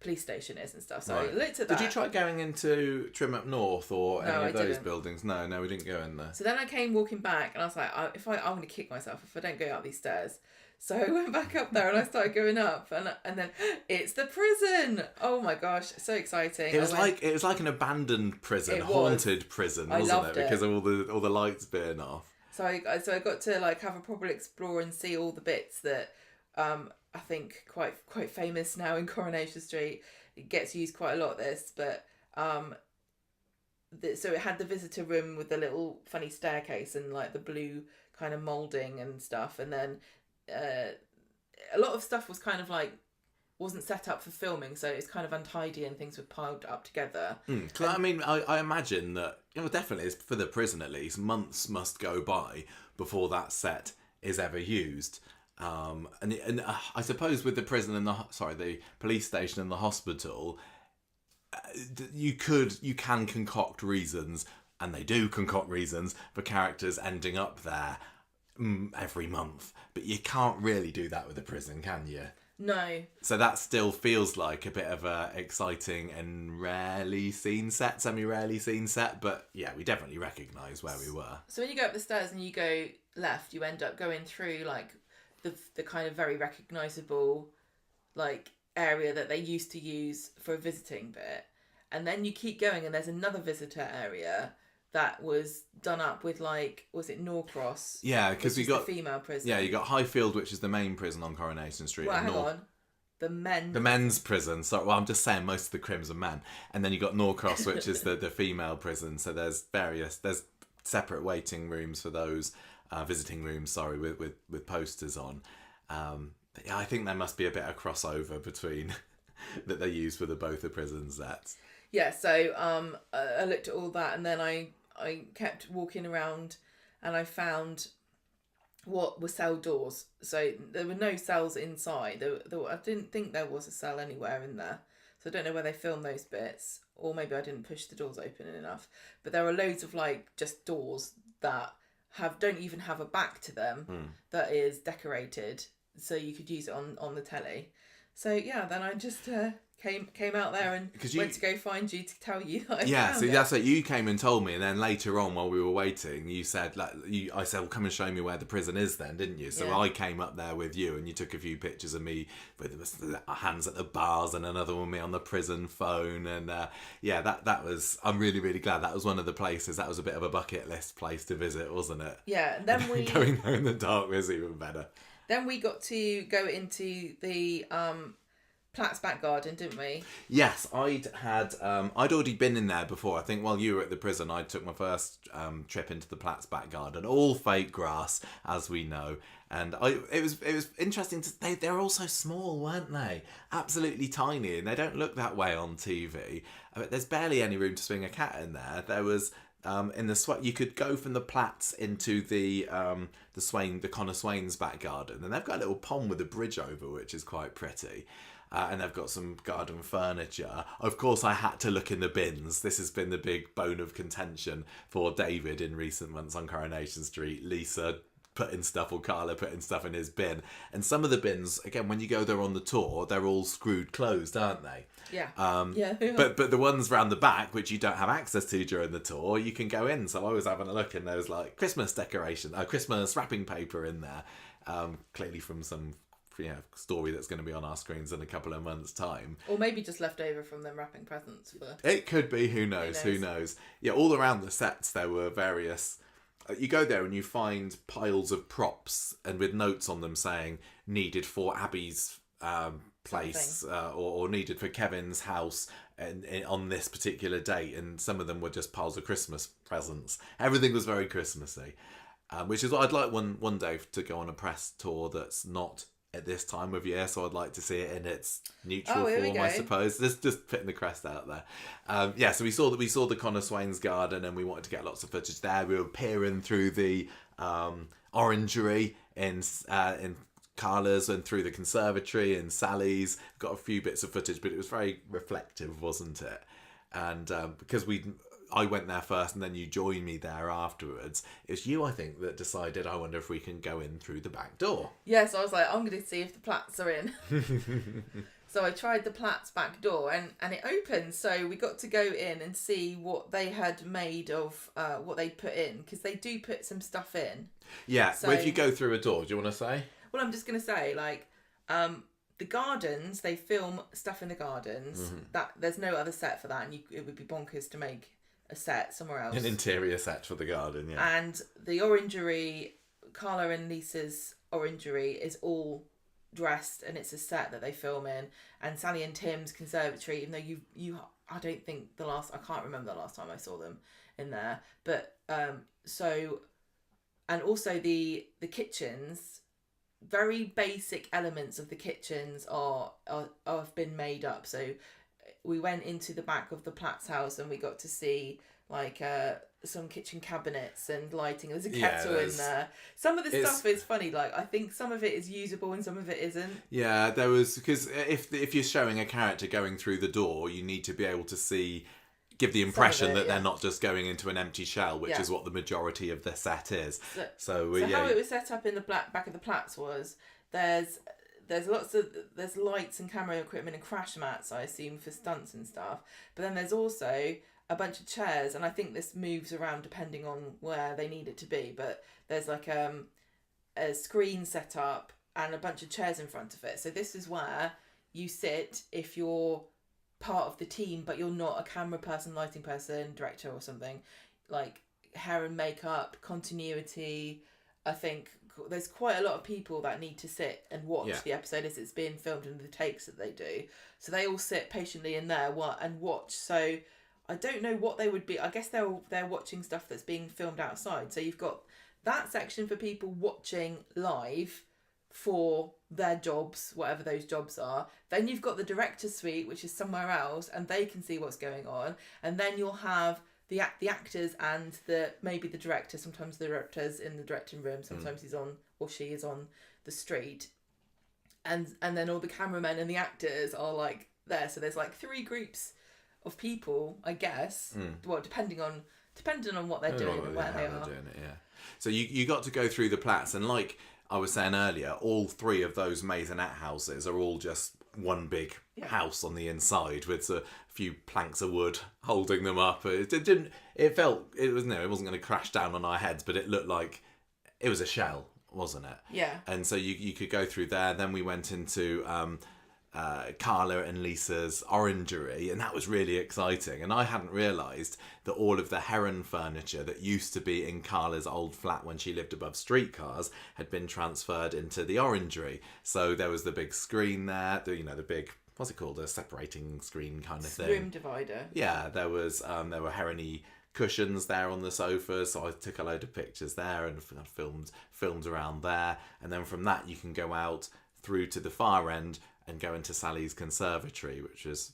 police station is and stuff. So I looked at that. Did you try going into Trim Up North or any of those didn't. buildings? No, we didn't go in there. So then I came walking back, and I was like, I'm going to kick myself if I don't go up these stairs. So I went back up there and I started going up, and then it's the prison. Oh my gosh, so exciting! It was like an abandoned prison, haunted prison, wasn't it? Because of all the lights being off. So I got to like have a proper explore and see all the bits that I think quite famous now in Coronation Street. It gets used quite a lot, this, but so it had the visitor room with the little funny staircase and like the blue kind of moulding and stuff, and then a lot of stuff was kind of like wasn't set up for filming, so it's kind of untidy and things were piled up together. I mean, I imagine that, definitely for the prison at least, months must go by before that set is ever used. And I suppose with the prison and the police station and the hospital, you can concoct reasons, and they do concoct reasons for characters ending up there every month, but you can't really do that with a prison, can you? No. So that still feels like a bit of a exciting and semi-rarely seen set, but yeah, we definitely recognise where we were. So when you go up the stairs and you go left, you end up going through like the kind of very recognisable like area that they used to use for a visiting bit, and then you keep going and there's another visitor area that was done up with like, was it Norcross? Yeah, because we got the female prison. Yeah, you got Highfield, which is the main prison on Coronation Street. Well, hang on. The men's prison. So, well, I'm just saying most of the crims are men, and then you got Norcross, which is the female prison. So there's separate waiting rooms for those, visiting rooms. Sorry, with posters on. Yeah, I think there must be a bit of crossover between that they use for both the prison sets. Yeah, so I looked at all that, and then I kept walking around, and I found what were cell doors. So there were no cells inside. I didn't think there was a cell anywhere in there. So I don't know where they filmed those bits, or maybe I didn't push the doors open enough. But there are loads of like just doors that don't even have a back to them, that is decorated, so you could use it on the telly. So yeah, then I just came out there and went to go find you to tell you that I found it. That's what you came and told me, and then later on while we were waiting, you said I said, well, come and show me where the prison is then, didn't you? So I came up there with you, and you took a few pictures of me with hands at the bars and another one of me on the prison phone, and that was, I'm really, really glad. That was one of the places, that was a bit of a bucket list place to visit, wasn't it? Yeah, and then going there in the dark was even better. Then we got to go into the Platt's back garden, didn't we? Yes, I'd already been in there before. I think while you were at the prison, I took my first trip into the Platt's back garden. All fake grass, as we know, and it was interesting. They're all so small, weren't they? Absolutely tiny, and they don't look that way on TV. There's barely any room to swing a cat in there. There was. In the you could go from the Platts into the Connor Swain's back garden, and they've got a little pond with a bridge over, which is quite pretty. And they've got some garden furniture. Of course, I had to look in the bins. This has been the big bone of contention for David in recent months on Coronation Street. Lisa putting stuff, or Carla putting stuff in his bin. And some of the bins, again, when you go there on the tour, they're all screwed closed, aren't they? Yeah. But the ones round the back, which you don't have access to during the tour, you can go in. So I was having a look, and there was like Christmas decoration, Christmas wrapping paper in there, clearly from some story that's going to be on our screens in a couple of months' time. Or maybe just left over from them wrapping presents. It could be, who knows. Yeah, all around the sets there were various... You go there and you find piles of props, and with notes on them saying needed for Abby's place, or needed for Kevin's house and on this particular date, and some of them were just piles of Christmas presents. Everything was very Christmassy, which is what I'd like one day to go on a press tour that's not at this time of year, so I'd like to see it in its neutral form, I suppose. Just putting the crest out there. So we saw the Connor Swain's garden, and we wanted to get lots of footage there. We were peering through the orangery in Carla's and through the conservatory and Sally's. Got a few bits of footage, but it was very reflective, wasn't it? And because I went there first and then you joined me there afterwards. It's you, I think, that decided, I wonder if we can go in through the back door. Yes, I was like, I'm going to see if the Platts are in. So I tried the Platt's back door and it opened. So we got to go in and see what they had made of what they put in, because they do put some stuff in. Yeah, so, well, if you go through a door, do you want to say? Well, I'm just going to say, like, the gardens, they film stuff in the gardens. Mm-hmm. That there's no other set for that, and it would be bonkers to make a set somewhere else. An interior set for the garden, yeah. And the orangery, Carla and Lisa's orangery is all dressed, and it's a set that they film in. And Sally and Tim's conservatory, even though I don't think I can't remember the last time I saw them in there, but so, and also the kitchens, very basic elements of the kitchens have been made up. So we went into the back of the Platt's house and we got to see like some kitchen cabinets and lighting. There's a kettle in there. Some of the stuff is funny. Like, I think some of it is usable and some of it isn't. Yeah, there was, because if you're showing a character going through the door, you need to be able to give the impression that they're not just going into an empty shell, which is what the majority of the set is. So how it was set up in the back of the Platts was there's lights and camera equipment and crash mats, I assume, for stunts and stuff. But then there's also a bunch of chairs, and I think this moves around depending on where they need it to be. But there's like a screen set up and a bunch of chairs in front of it. So this is where you sit if you're part of the team, but you're not a camera person, lighting person, director or something. Like hair and makeup, continuity. I think there's quite a lot of people that need to sit and watch the episode as it's being filmed and the takes that they do. So they all sit patiently in there and watch. So I don't know what they would be. I guess they're watching stuff that's being filmed outside. So you've got that section for people watching live for their jobs, whatever those jobs are. Then you've got the director's suite, which is somewhere else, and they can see what's going on. And then you'll have the actors and maybe the director. Sometimes the director's in the directing room. Sometimes he's on, or she is on the street. And then all the cameramen and the actors are like there. So there's like 3 groups of people, I guess. Well, depending on what they're doing and where they are. Doing it, yeah. So you got to go through the Platts, and like I was saying earlier, all 3 of those maisonette houses are all just one big house on the inside with a few planks of wood holding them up. It wasn't going to crash down on our heads, but it looked like it was a shell, wasn't it? Yeah. And so you could go through there. Then we went into Carla and Lisa's orangery, and that was really exciting. And I hadn't realised that all of the heron furniture that used to be in Carla's old flat when she lived above streetcars had been transferred into the orangery. So there was the big screen there, the big, what's it called, a separating screen kind of thing. Room divider. Yeah, there were herony cushions there on the sofa, so I took a load of pictures there and filmed around there. And then from that you can go out through to the far end and go into Sally's conservatory, which was,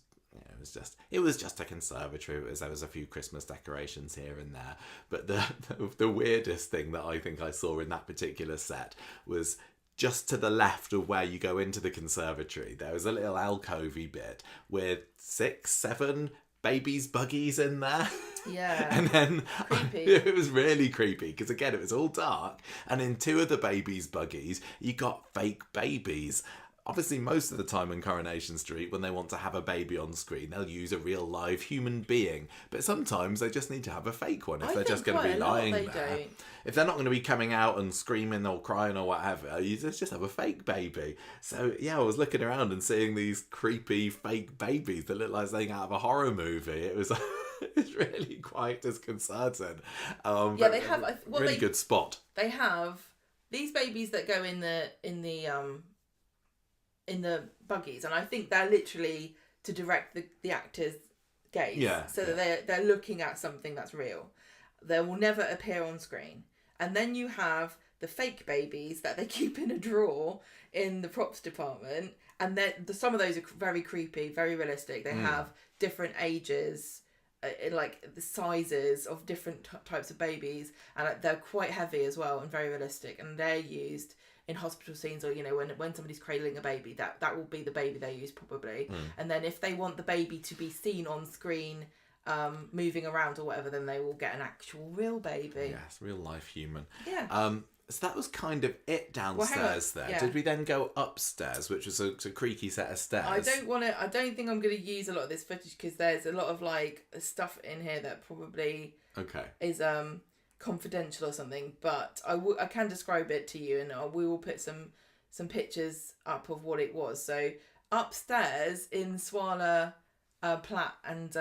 it was just a conservatory. There was a few Christmas decorations here and there, but the weirdest thing that I think I saw in that particular set was just to the left of where you go into the conservatory. There was a little alcovey bit with 6, 7 babies' buggies in there. Yeah. And then creepy. It was really creepy because, again, it was all dark, and in 2 of the babies' buggies you got fake babies. Obviously, most of the time in Coronation Street, when they want to have a baby on screen, they'll use a real live human being. But sometimes they just need to have a fake one if they're just going to be lying there. Don't. If they're not going to be coming out and screaming or crying or whatever, you just have a fake baby. So, yeah, I was looking around and seeing these creepy fake babies that look like something out of a horror movie. It was it's really quite disconcerting. Yeah, they have... really good spot. They have these babies that go in the buggies, and I think they're literally to direct the actors' gaze, so that they're looking at something that's real. They will never appear on screen. And then you have the fake babies that they keep in a drawer in the props department, and some of those are very creepy, very realistic. They have different ages, like the sizes of different types of babies, and they're quite heavy as well and very realistic, and they're used in hospital scenes, or when somebody's cradling a baby, that will be the baby they use probably. And then if they want the baby to be seen on screen moving around or whatever, then they will get an actual real baby. Yes, real life human. Yeah. So that was kind of it downstairs there. Yeah. Did we then go upstairs, which was a creaky set of stairs? I don't think I'm going to use a lot of this footage because there's a lot of like stuff in here that probably is confidential or something. But I can describe it to you, and we will put some pictures up of what it was. So upstairs in Swala, Platt and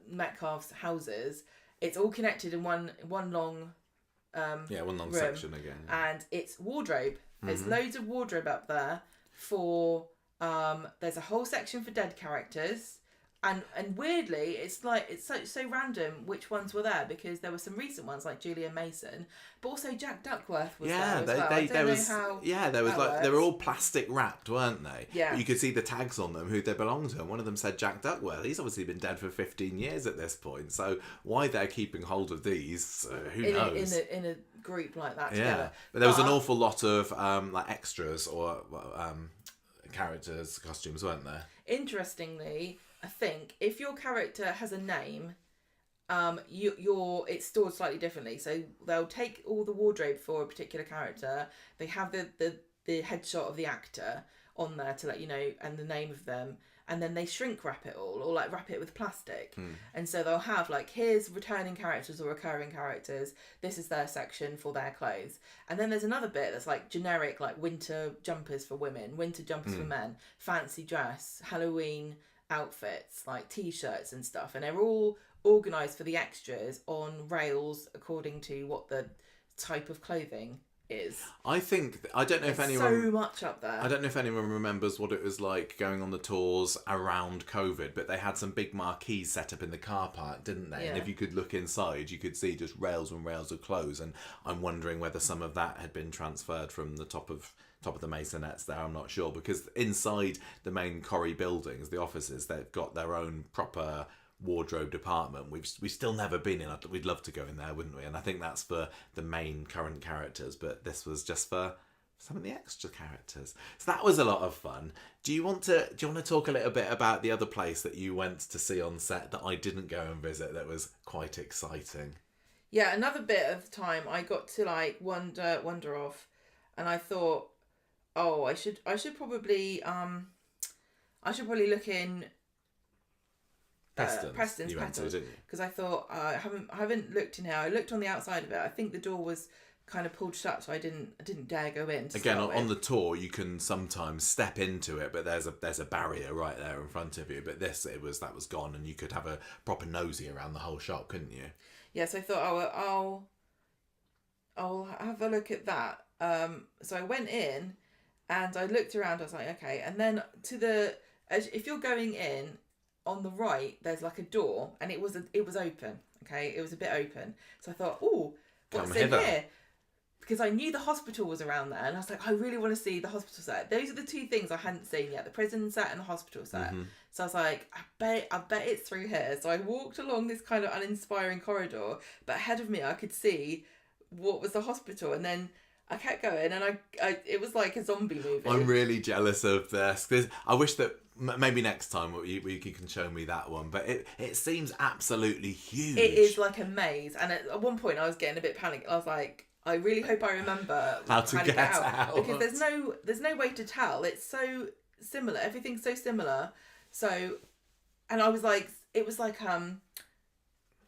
Metcalfe's houses, it's all connected in one long one long room, section again. and it's wardrobe. There's loads of wardrobe up there for there's a whole section for dead characters, and weirdly it's so random which ones were there, because there were some recent ones like Julia Mason, but also Jack Duckworth was there as well. They were all plastic wrapped, weren't they? Yeah. But you could see the tags on them, who they belonged to, and one of them said Jack Duckworth. He's obviously been dead for 15 years at this point, so why they're keeping hold of these, who knows? In a group like that together. But there was an awful lot of like extras or characters, costumes, weren't there? Interestingly, I think if your character has a name, it's stored slightly differently. So they'll take all the wardrobe for a particular character. They have the headshot of the actor on there to let you know, and the name of them, and then they shrink wrap it all, or like wrap it with plastic. And so they'll have like, here's returning characters or recurring characters, this is their section for their clothes, and then there's another bit that's like generic, like winter jumpers for women, winter jumpers for men, fancy dress, Halloween outfits, like t-shirts and stuff, and they're all organised for the extras on rails according to what the type of clothing is. I don't know if anyone so much up there. I don't know if anyone remembers what it was like going on the tours around COVID, but they had some big marquees set up in the car park, didn't they? Yeah. And if you could look inside, you could see just rails and rails of clothes, and I'm wondering whether some of that had been transferred from the top of the Masonettes there. I'm not sure, because inside the main Corrie buildings, the offices, they've got their own proper wardrobe department. We've still never been in. We'd love to go in there, wouldn't we? And I think that's for the main current characters, but this was just for some of the extra characters. So that was a lot of fun. Do you want to talk a little bit about the other place that you went to see on set that I didn't go and visit that was quite exciting? Yeah, another bit of time I got to like wander off, and I thought, oh, I should probably look in Preston's you went to, Petals, didn't you? because I thought I haven't looked in here. I looked on the outside of it. I think the door was kind of pulled shut, so I didn't dare go in. Again, on the tour, you can sometimes step into it, but there's a barrier right there in front of you. But that was gone, and you could have a proper nosy around the whole shop, couldn't you? Yes, I thought, I'll have a look at that. So I went in, and I looked around. I was like, okay, and then if you're going in, on the right, there's like a door, and it was open. Okay, it was a bit open. So I thought, oh, what's in here? Because I knew the hospital was around there, and I was like, I really want to see the hospital set. Those are the two things I hadn't seen yet: the prison set and the hospital set. So I was like, I bet it's through here. So I walked along this kind of uninspiring corridor, but ahead of me, I could see what was the hospital, and then I kept going, and it was like a zombie movie. I'm really jealous of this, because I wish that maybe next time you can show me that one, but it seems absolutely huge. It is like a maze, and at one point I was getting a bit panicked. I was like, I really hope I remember how to get out, because there's no way to tell. It's so similar. Everything's so similar. So, and I was like, it was like I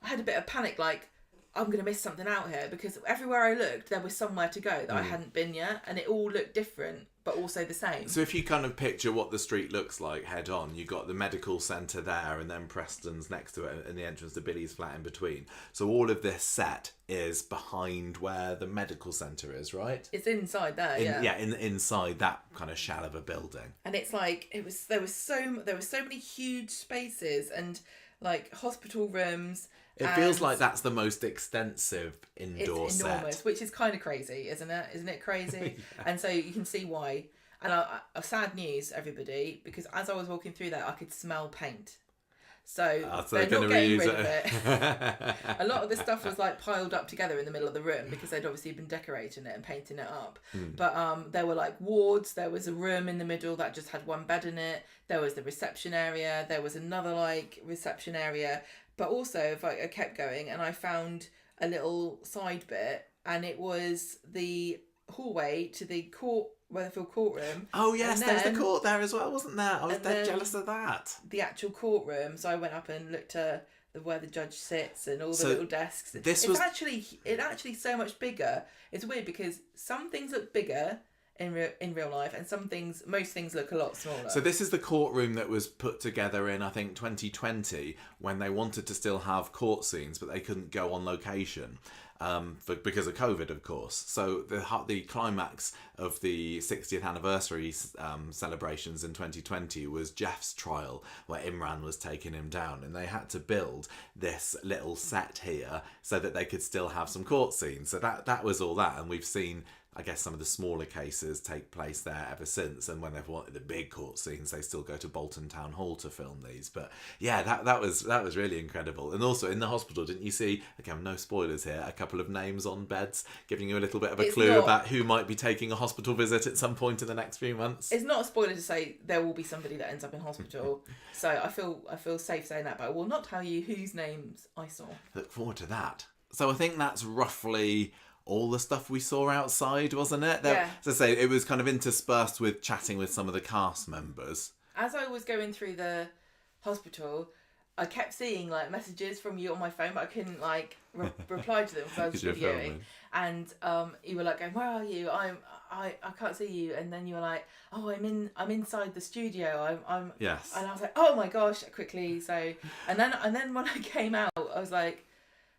had a bit of panic, like, I'm going to miss something out here, because everywhere I looked, there was somewhere to go that I hadn't been yet, and it all looked different, but also the same. So if you kind of picture what the street looks like head on, you've got the medical centre there, and then Preston's next to it, and the entrance to Billy's flat in between. So all of this set is behind where the medical centre is, right? It's inside there, inside that kind of shell of a building. And it's like, there were so many huge spaces, and like hospital rooms. It feels like that's the most extensive indoor set. It's enormous, which is kind of crazy, isn't it? Isn't it crazy? Yeah. And so you can see why. And sad news, everybody, because as I was walking through there, I could smell paint. So they're not getting rid of it. A lot of the stuff was like piled up together in the middle of the room, because they'd obviously been decorating it and painting it up. But there were like wards. There was a room in the middle that just had one bed in it. There was the reception area. There was another like reception area. But also, if I kept going, and I found a little side bit, and it was the hallway to the Weatherfield courtroom. Oh yes, there was the court there as well, wasn't there? I was dead jealous of that. The actual courtroom. So I went up and looked at where the judge sits and all the little desks. It's actually so much bigger. It's weird because some things look bigger in real life, and most things look a lot smaller. So this is the courtroom that was put together in, I think, 2020, when they wanted to still have court scenes, but they couldn't go on location. Because of COVID, of course. So the climax of the 60th anniversary celebrations in 2020 was Jeff's trial, where Imran was taking him down, and they had to build this little set here so that they could still have some court scenes. So that was all that, and we've seen, I guess, some of the smaller cases take place there ever since, and when they've wanted the big court scenes, they still go to Bolton Town Hall to film these. But yeah, that was really incredible. And also in the hospital, didn't you see, again, no spoilers here, a couple of names on beds, giving you a little bit of a clue about who might be taking a hospital visit at some point in the next few months? It's not a spoiler to say there will be somebody that ends up in hospital. So I feel safe saying that, but I will not tell you whose names I saw. Look forward to that. So I think that's roughly all the stuff we saw outside, wasn't it? Yeah. As I say, it was kind of interspersed with chatting with some of the cast members. As I was going through the hospital, I kept seeing like messages from you on my phone, but I couldn't like reply to them because I was videoing. And you were like going, "Where are you? I can't see you." And then you were like, "Oh, I'm inside the studio. I'm." Yes. And I was like, "Oh my gosh!" Quickly. So and then when I came out, I was like,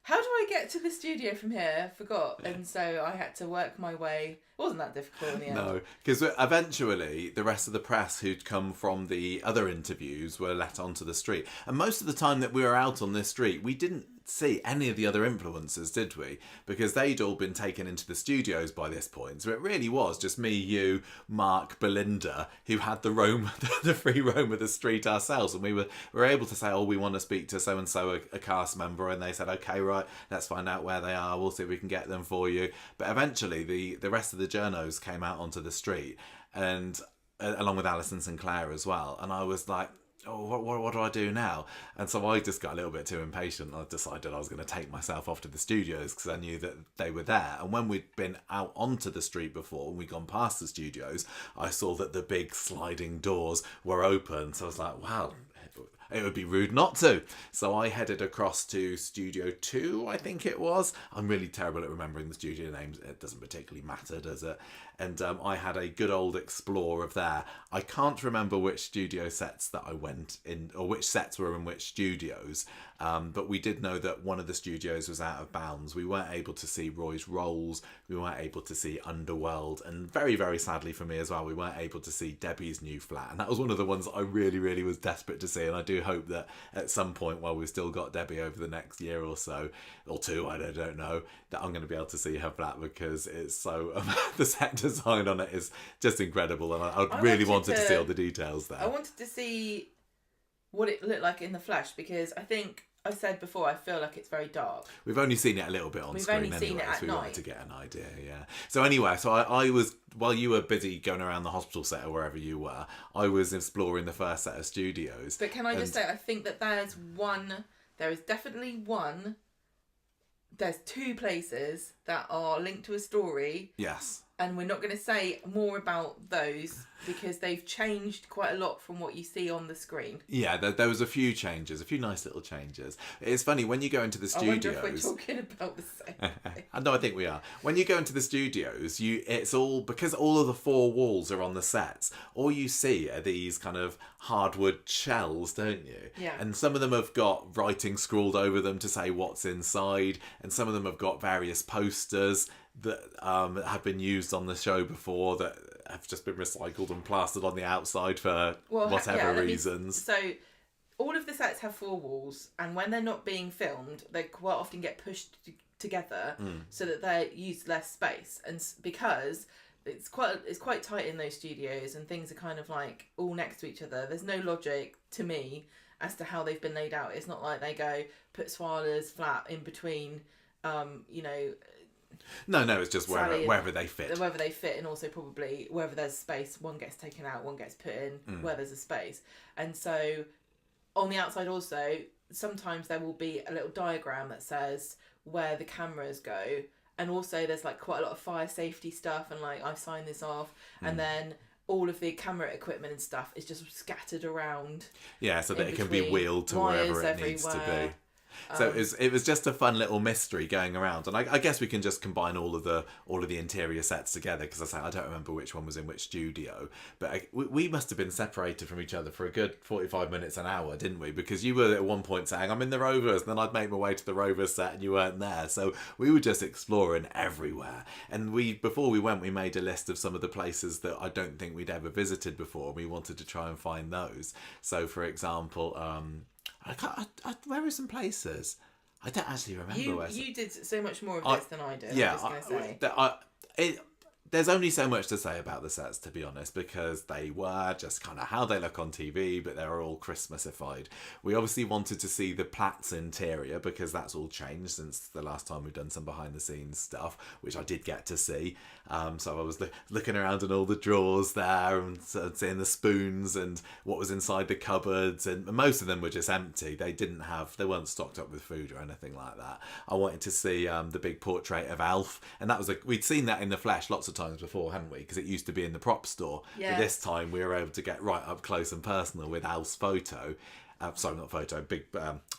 how do I get to the studio from here? I forgot. Yeah. And so I had to work my way. It wasn't that difficult in the end. No, because eventually the rest of the press who'd come from the other interviews were let onto the street. And most of the time that we were out on this street, we didn't see any of the other influencers, did we? Because they'd all been taken into the studios by this point. So it really was just me, you, Mark, Belinda, who had the free roam of the street ourselves. And we were able to say, oh, we want to speak to so-and-so, a cast member. And they said, okay, right, let's find out where they are. We'll see if we can get them for you. But eventually the rest of the journos came out onto the street, and along with Alison Sinclair as well. And I was like, oh, what do I do now? And so I just got a little bit too impatient. I decided I was going to take myself off to the studios because I knew that they were there. And when we'd been out onto the street before and we'd gone past the studios, I saw that the big sliding doors were open. So I was like, wow, it would be rude not to. So I headed across to Studio 2, I think it was. I'm really terrible at remembering the studio names. It doesn't particularly matter, does it? And I had a good old explore of there. I can't remember which studio sets that I went in, or which sets were in which studios. But we did know that one of the studios was out of bounds. We weren't able to see Roy's Rolls. We weren't able to see Underworld. And very, very sadly for me as well, we weren't able to see Debbie's new flat. And that was one of the ones that I really, really was desperate to see. And I do hope that at some point, while we've still got Debbie over the next year or so, or two, I don't know, that I'm going to be able to see her flat, because it's so... the set design on it is just incredible. And I really wanted to see all the details there. I wanted to see what it looked like in the flesh, because I think I said before, I feel like it's very dark. We've only seen it a little bit on screen anyway, so we wanted to get an idea, yeah. So anyway, so I was, while you were busy going around the hospital set or wherever you were, I was exploring the first set of studios. But can I just say, I think that there is definitely one, there's two places that are linked to a story. Yes. And we're not going to say more about those because they've changed quite a lot from what you see on the screen. Yeah, there was a few changes, a few nice little changes. It's funny, when you go into the studios... I wonder if we're talking about the same thing. No, I think we are. When you go into the studios, it's all... Because all of the four walls are on the sets, all you see are these kind of hardwood shells, don't you? Yeah. And some of them have got writing scrawled over them to say what's inside, and some of them have got various posters that have been used on the show before that have just been recycled and plastered on the outside for whatever reasons. So all of the sets have four walls, and when they're not being filmed, they quite often get pushed together so that they use less space, and because it's quite tight in those studios and things are kind of like all next to each other. There's no logic to me as to how they've been laid out. It's not like they go put Swala's flat in between, No, it's just wherever they fit. Wherever they fit, and also probably wherever there's space, one gets taken out, one gets put in where there's a space. And so on the outside also, sometimes there will be a little diagram that says where the cameras go, and also there's like quite a lot of fire safety stuff, and like I've signed this off, and then all of the camera equipment and stuff is just scattered around. Yeah, so that it can be wheeled to wherever it needs to be. So it was just a fun little mystery going around, and I guess we can just combine all of the interior sets together, because I don't remember which one was in which studio, but we must have been separated from each other for a good 45 minutes, an hour, didn't we? Because you were at one point saying I'm in the Rovers, and then I'd make my way to the Rovers set and you weren't there, so we were just exploring everywhere. And before we went, we made a list of some of the places that I don't think we'd ever visited before, and we wanted to try and find those. So for example, where are some places? I don't actually remember where. You did so much more of this than I did. Yeah, I'm just going to say. There's only so much to say about the sets, to be honest, because they were just kind of how they look on TV, but they're all Christmasified. We obviously wanted to see the Platt's interior, because that's all changed since the last time we've done some behind-the-scenes stuff, which I did get to see. So I was looking around in all the drawers there and seeing the spoons and what was inside the cupboards, and most of them were just empty. They weren't stocked up with food or anything like that. I wanted to see the big portrait of Alf, and that was we'd seen that in the flesh lots of times before, hadn't we? Because it used to be in the prop store. Yeah. But this time we were able to get right up close and personal with Al's photo. Big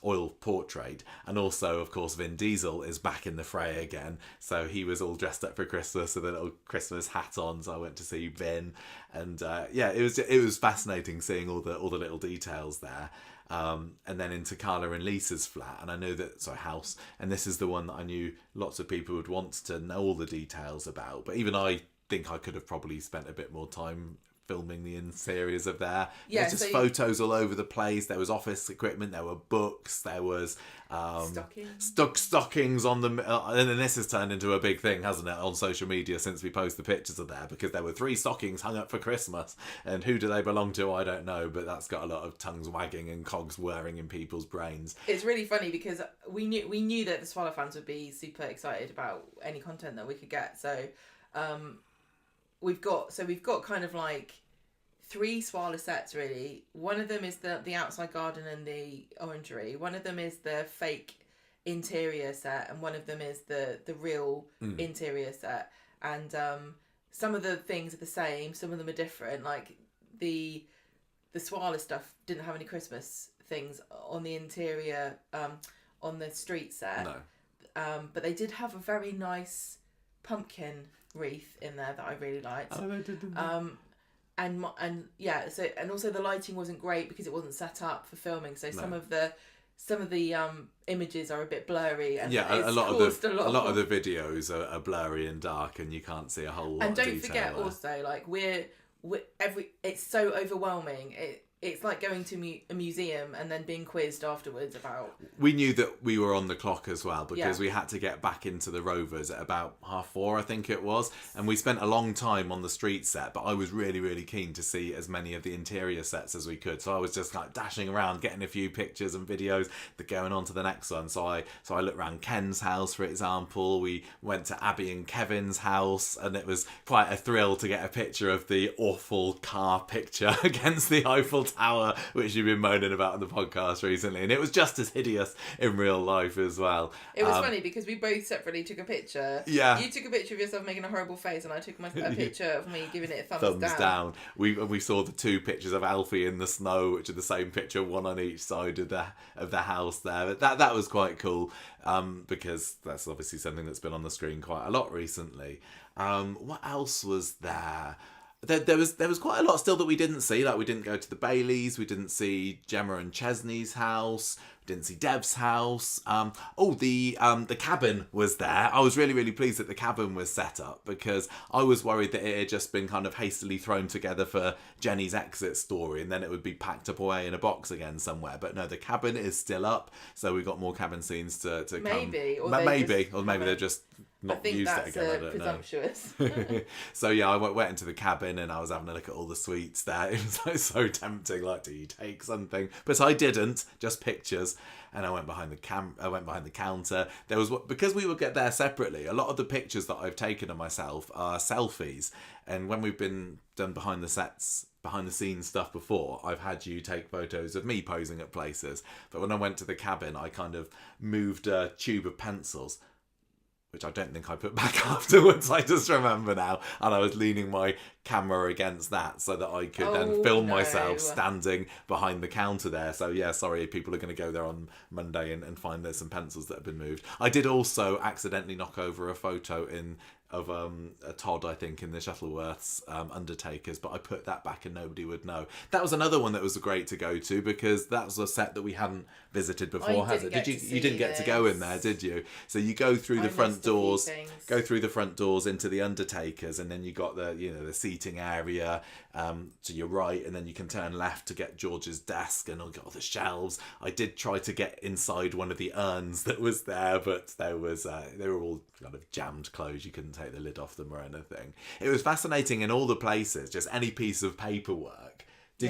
oil portrait. And also, of course, Vin Diesel is back in the fray again. So he was all dressed up for Christmas with a little Christmas hat on. So I went to see Vin. And it was fascinating seeing all the little details there. And then into Carla and Lisa's flat, and I know house, and this is the one that I knew lots of people would want to know all the details about, but even I think I could have probably spent a bit more time filming the interiors of there. Yeah, there's just photos all over the place. There was office equipment, there were books, there was stockings on them, and then this has turned into a big thing, hasn't it, on social media since we posted the pictures of there, because there were 3 stockings hung up for Christmas, and who do they belong to, I don't know, but that's got a lot of tongues wagging and cogs whirring in people's brains. It's really funny because we knew that the Swallow fans would be super excited about any content that we could get, so we've got kind of like 3 Swallow sets really. One of them is the outside garden and the orangery. One of them is the fake interior set, and one of them is the real interior set. And some of the things are the same, some of them are different. Like the Swallow stuff didn't have any Christmas things on the interior on the street set. No. But they did have a very nice pumpkin wreath in there that I really liked. Oh, they didn't. And also the lighting wasn't great because it wasn't set up for filming. So some of the images are a bit blurry, and a lot of the videos are blurry and dark, and you can't see a whole lot. And of don't detail forget there. also, like it's so overwhelming. It's like going to a museum and then being quizzed afterwards about... We knew that we were on the clock as well, because we had to get back into the Rovers at about 4:30, I think it was. And we spent a long time on the street set, but I was really, really keen to see as many of the interior sets as we could. So I was just like dashing around, getting a few pictures and videos, going on to the next one. So I looked around Ken's house, for example. We went to Abby and Kevin's house, and it was quite a thrill to get a picture of the awful car picture against the Eiffel Tower, which you've been moaning about on the podcast recently, and it was just as hideous in real life as well. It was funny because we both separately took a picture. Yeah, you took a picture of yourself making a horrible face, and I took a picture of me giving it a thumbs down. We saw the 2 pictures of Alfie in the snow, which are the same picture, one on each side of the house there. But that was quite cool, because that's obviously something that's been on the screen quite a lot recently. What else was there? There was quite a lot still that we didn't see. Like, we didn't go to the Baileys, we didn't see Gemma and Chesney's house, we didn't see Deb's house. The cabin was there. I was really, really pleased that the cabin was set up, because I was worried that it had just been kind of hastily thrown together for Jenny's exit story, and then it would be packed up away in a box again somewhere. But no, the cabin is still up, so we've got more cabin scenes to come. Maybe They're just not used it again. I don't presumptuous. know. So yeah, I went into the cabin and I was having a look at all the sweets there. It was like so tempting, like, do you take something? But I didn't, just pictures. And I went behind the counter. There was because we would get there separately. A lot of the pictures that I've taken of myself are selfies. And when we've been done behind the sets behind the scenes stuff before, I've had you take photos of me posing at places. But when I went to the cabin, I kind of moved a tube of pencils, which I don't think I put back afterwards. I just remember now. And I was leaning my camera against that so that I could then film myself standing behind the counter there. So yeah, sorry, people are going to go there on Monday and find there's some pencils that have been moved. I did also accidentally knock over a photo of a Todd, I think, in the Shuttleworths Undertakers, but I put that back and nobody would know. That was another one that was great to go to because that was a set that we hadn't visited before, has it? You didn't get to go in there, did you? So you go through the front doors, into the Undertakers, and then you got the seating area to your right, and then you can turn left to get George's desk and all the shelves. I did try to get inside one of the urns that was there, but they were all kind of jammed closed. You couldn't take the lid off them or anything. It was fascinating in all the places, just any piece of paperwork. You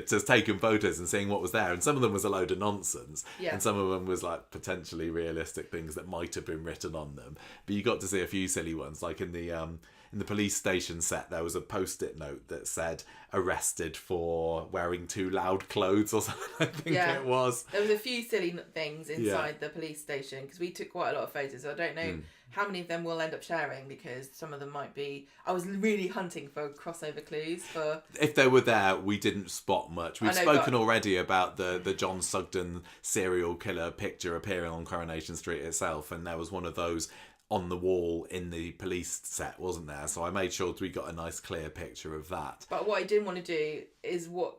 just taking photos and seeing what was there, and some of them was a load of nonsense, and some of them was like potentially realistic things that might have been written on them. But you got to see a few silly ones, like in the police station set, there was a post-it note that said arrested for wearing too loud clothes or something, I think it was. There was a few silly things inside the police station because we took quite a lot of photos. So I don't know how many of them we'll end up sharing because some of them might be... I was really hunting for crossover clues for... If they were there, we didn't spot much. We've spoken already about the John Sugden serial killer picture appearing on Coronation Street itself, and there was one of those on the wall in the police set, wasn't there? So I made sure we got a nice clear picture of that. But what I didn't want to do is what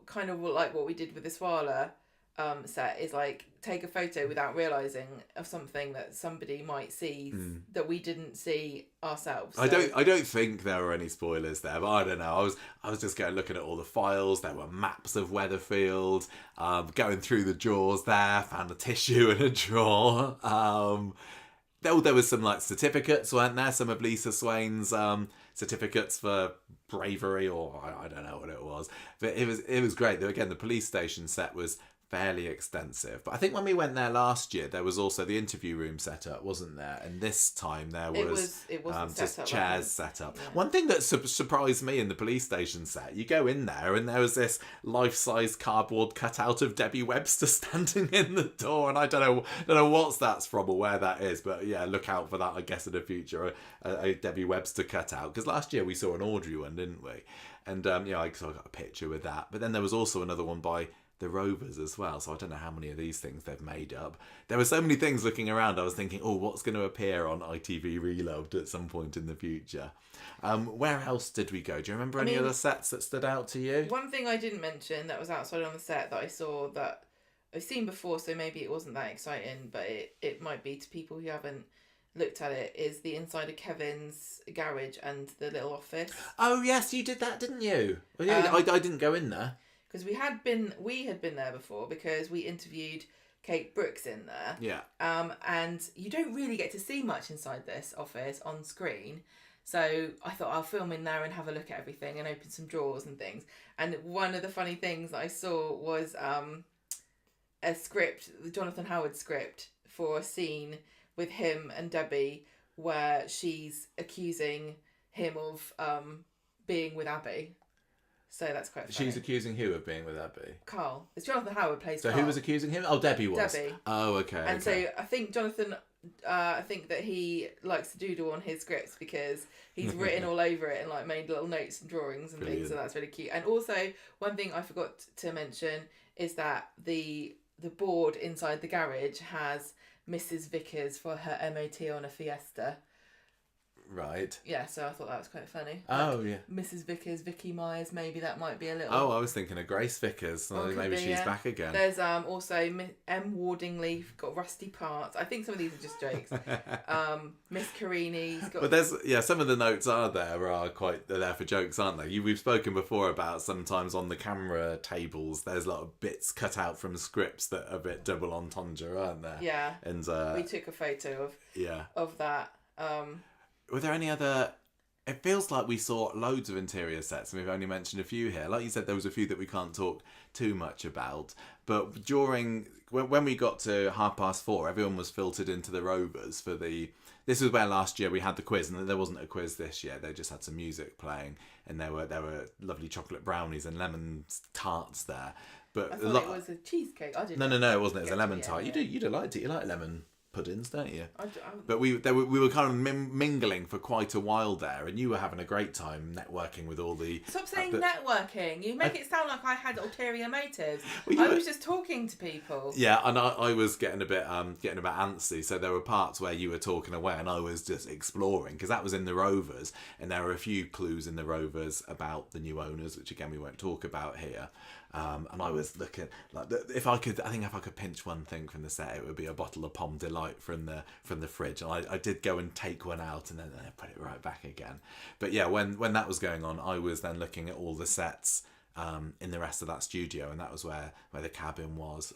we did with the Swala set is like take a photo without realising of something that somebody might see that we didn't see ourselves. So. I don't think there were any spoilers there, but I don't know. I was just looking at all the files. There were maps of Weatherfield, going through the drawers there, found a tissue in a drawer. There was some like certificates, weren't there? Some of Lisa Swain's certificates for bravery, or I don't know what it was. But it was great. Again, the police station set was fairly extensive. But I think when we went there last year, there was also the interview room set up, wasn't there? And this time there was just chairs set up. Yeah. One thing that surprised me in the police station set, you go in there and there was this life-size cardboard cutout of Debbie Webster standing in the door, and I don't know what that's from or where that is, but yeah, look out for that, I guess, in the future, a Debbie Webster cutout, because last year we saw an Audrey one, didn't we? And I got a picture with that. But then there was also another one by the Rovers as well, so I don't know how many of these things they've made up. There were so many things looking around, I was thinking, what's going to appear on ITV Reload at some point in the future? Where else did we go? Do you remember any other sets that stood out to you? One thing I didn't mention that was outside on the set that I saw that I've seen before, so maybe it wasn't that exciting, but it might be to people who haven't looked at it, is the inside of Kevin's garage and the little office. Oh yes, you did that, didn't you? Well, yeah, I didn't go in there. Because we had been there before because we interviewed Kate Brooks in there. Yeah. And you don't really get to see much inside this office on screen. So I thought I'll film in there and have a look at everything and open some drawers and things. And one of the funny things that I saw was a script, the Jonathan Howard script for a scene with him and Debbie where she's accusing him of being with Abby. So that's quite funny. She's accusing who of being with Abby? Carl. It's Jonathan Howard plays Carl. So who was accusing him? Oh, Debbie was. Debbie. Oh, okay. And so I think Jonathan, I think that he likes to doodle on his scripts because he's written all over it and like made little notes and drawings and things. So that's really cute. And also, one thing I forgot to mention is that the board inside the garage has Mrs. Vickers for her MOT on a Fiesta. Right. Yeah, so I thought that was quite funny. Oh, yeah. Mrs. Vickers, Vicky Myers, maybe that might be a little... Oh, I was thinking of Grace Vickers. Maybe she's back again. There's also M. Wardingley, got rusty parts. I think some of these are just jokes. Miss Carini's got... But there's, some of the notes they're there for jokes, aren't they? We've spoken before about sometimes on the camera tables, there's a lot of bits cut out from scripts that are a bit double entendre, aren't there? Yeah. And we took a photo of that. Were there any other... It feels like we saw loads of interior sets, and we've only mentioned a few here. Like you said, there was a few that we can't talk too much about. But when we got to 4:30, everyone was filtered into the Rovers for the this was where last year we had the quiz, and there wasn't a quiz this year. They just had some music playing, and there were lovely chocolate brownies and lemon tarts there. But I thought it was a cheesecake. I didn't. No, it wasn't. It was a lemon tart. You'd have liked it. You like lemon puddings, don't you? I But we were kind of mingling for quite a while there, and you were having a great time networking with all the... Stop saying networking. You make it sound like I had ulterior motives. Well, I was just talking to people. Yeah, and I was getting a bit antsy, so there were parts where you were talking away and I was just exploring, because that was in the Rovers, and there were a few clues in the Rovers about the new owners, which again we won't talk about here. And I was looking like, if I could pinch one thing from the set, it would be a bottle of Pomme Delight from the fridge. And I did go and take one out and then I put it right back again. But yeah, when that was going on, I was then looking at all the sets in the rest of that studio, and that was where the cabin was.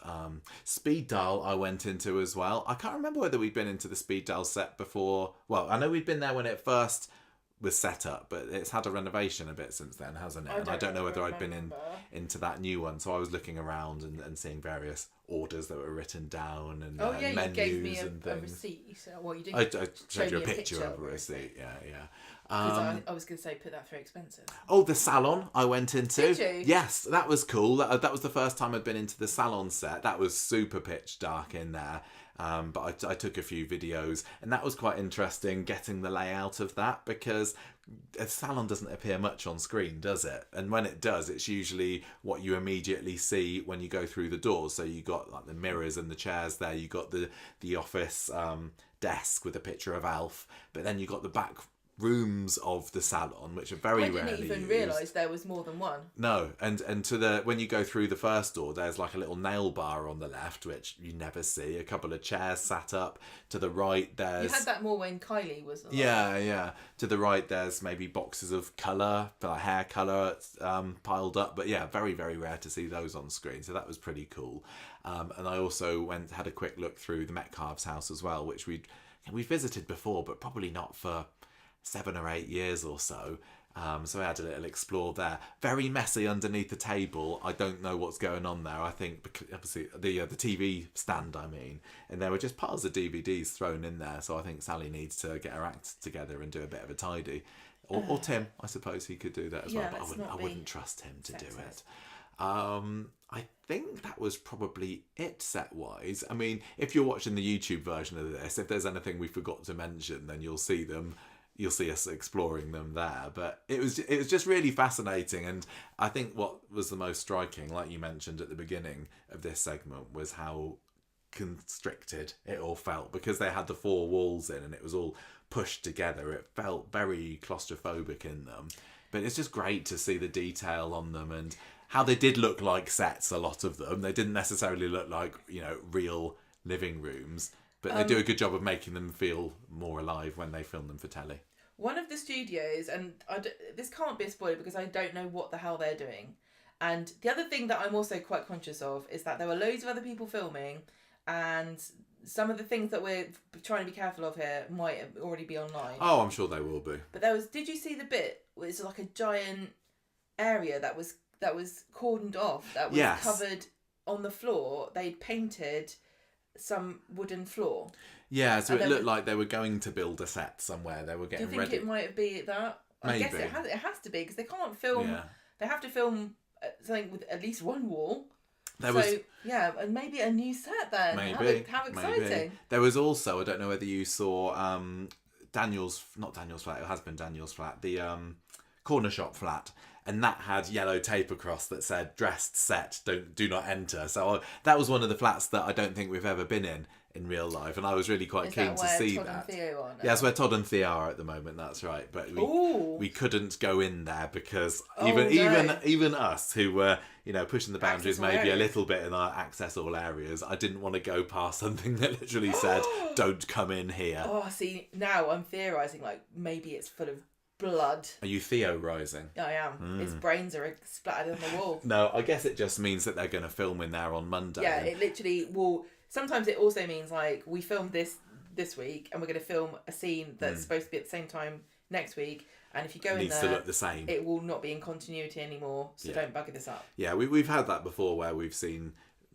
Speed Dial I went into as well. I can't remember whether we'd been into the Speed Dial set before. Well, I know we'd been there when it first was set up, but it's had a renovation a bit since then, hasn't it? And I don't know whether I'd been into that new one, so I was looking around and seeing various orders that were written down and menus, you gave me and things. A receipt. Well, you didn't. I showed you a picture of a receipt. Yeah. I was going to say, put that through expensive. Oh, the salon I went into. Did you? Yes, that was cool. That was the first time I'd been into the salon set. That was super pitch dark in there. But I took a few videos, and that was quite interesting getting the layout of that, because a salon doesn't appear much on screen, does it? And when it does, it's usually what you immediately see when you go through the doors. So you got like the mirrors and the chairs there. You got the office desk with a picture of Alf, but then you got the back rooms of the salon, which are very rarely used. I didn't even realise there was more than one. No, and when you go through the first door, there's like a little nail bar on the left, which you never see. A couple of chairs sat up. To the right, there's... You had that more when Kylie was alive. Yeah. To the right, there's maybe boxes of colour, like hair colour, piled up. But yeah, very, very rare to see those on screen. So that was pretty cool. And I also had a quick look through the Metcalfe's house as well, which we visited before, but probably not for 7 or 8 years or so. So I had a little explore there. Very messy underneath the table. I don't know what's going on there. I think because obviously the TV stand, and there were just piles of DVDs thrown in there. So I think Sally needs to get her act together and do a bit of a tidy. Or Tim, I suppose he could do that as well. But I wouldn't trust him to do it. I think that was probably it set-wise. I mean, if you're watching the YouTube version of this, if there's anything we forgot to mention, then you'll see them. You'll see us exploring them there. But it was just really fascinating. And I think what was the most striking, like you mentioned at the beginning of this segment, was how constricted it all felt, because they had the 4 walls in and it was all pushed together. It felt very claustrophobic in them. But it's just great to see the detail on them and how they did look like sets, a lot of them. They didn't necessarily look like, real living rooms. But they do a good job of making them feel more alive when they film them for telly. One of the studios, and this can't be a spoiler because I don't know what the hell they're doing. And the other thing that I'm also quite conscious of is that there were loads of other people filming, and some of the things that we're trying to be careful of here might already be online. Oh, I'm sure they will be. But did you see the bit where it's like a giant area that was cordoned off, that was covered on the floor? They'd painted some wooden floor. Yeah, so it looked like they were going to build a set somewhere. They were getting ready. Do you think it might be that? Maybe. I guess it has to be, because they can't film. Yeah. They have to film something with at least one wall. And maybe a new set then. Maybe. How exciting. Maybe. There was also, I don't know whether you saw not Daniel's flat, it has been Daniel's flat, the corner shop flat. And that had yellow tape across that said "dressed set, do not enter." So that was one of the flats that I don't think we've ever been in real life, and I was really quite keen to see that. And Theo are now? Yeah, that's where Todd and Theo are at the moment. That's right, but we couldn't go in there because even us who were pushing the boundaries maybe a little bit in our access all areas, I didn't want to go past something that literally said "don't come in here." Oh, see, now I'm theorising like maybe it's full of blood. Are you theorising? I am. His brains are splattered on the wall. No, I guess it just means that they're going to film in there on Monday. Yeah, it literally will. Sometimes it also means like we filmed this week and we're going to film a scene that's supposed to be at the same time next week. And if you go in there, needs to look the same. It will not be in continuity anymore. So don't bugger this up. Yeah, we've had that before where we've seen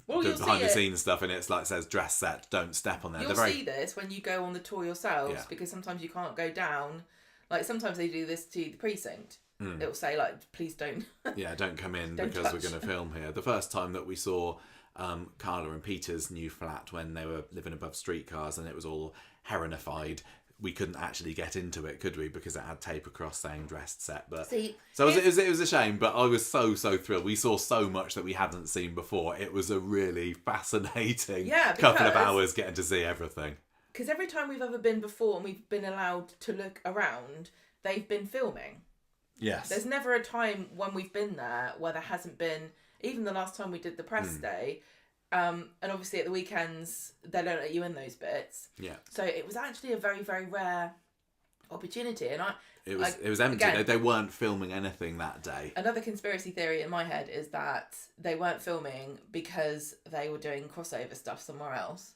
Well, the you'll behind the see scenes stuff, and it's like says dress set, don't step on there. You'll see this when you go on the tour yourselves, because sometimes you can't go down. Like sometimes they do this to the precinct. It'll say like, please don't. Yeah, don't come in Don't because touch. we're going to film here. The first time that we saw Carla and Peter's new flat when they were living above streetcars and it was all heronified, we couldn't actually get into it, could we? Because it had tape across saying dressed set. But it was a shame. But I was so thrilled. We saw so much that we hadn't seen before. It was a really fascinating couple of hours getting to see everything. Because every time we've ever been before and we've been allowed to look around, they've been filming. Yes. There's never a time when we've been there where there hasn't been. Even the last time we did the press day. And obviously at the weekends they don't let you in those bits. Yeah. So it was actually a very, very rare opportunity, and it was empty. Again, they weren't filming anything that day. Another conspiracy theory in my head is that they weren't filming because they were doing crossover stuff somewhere else.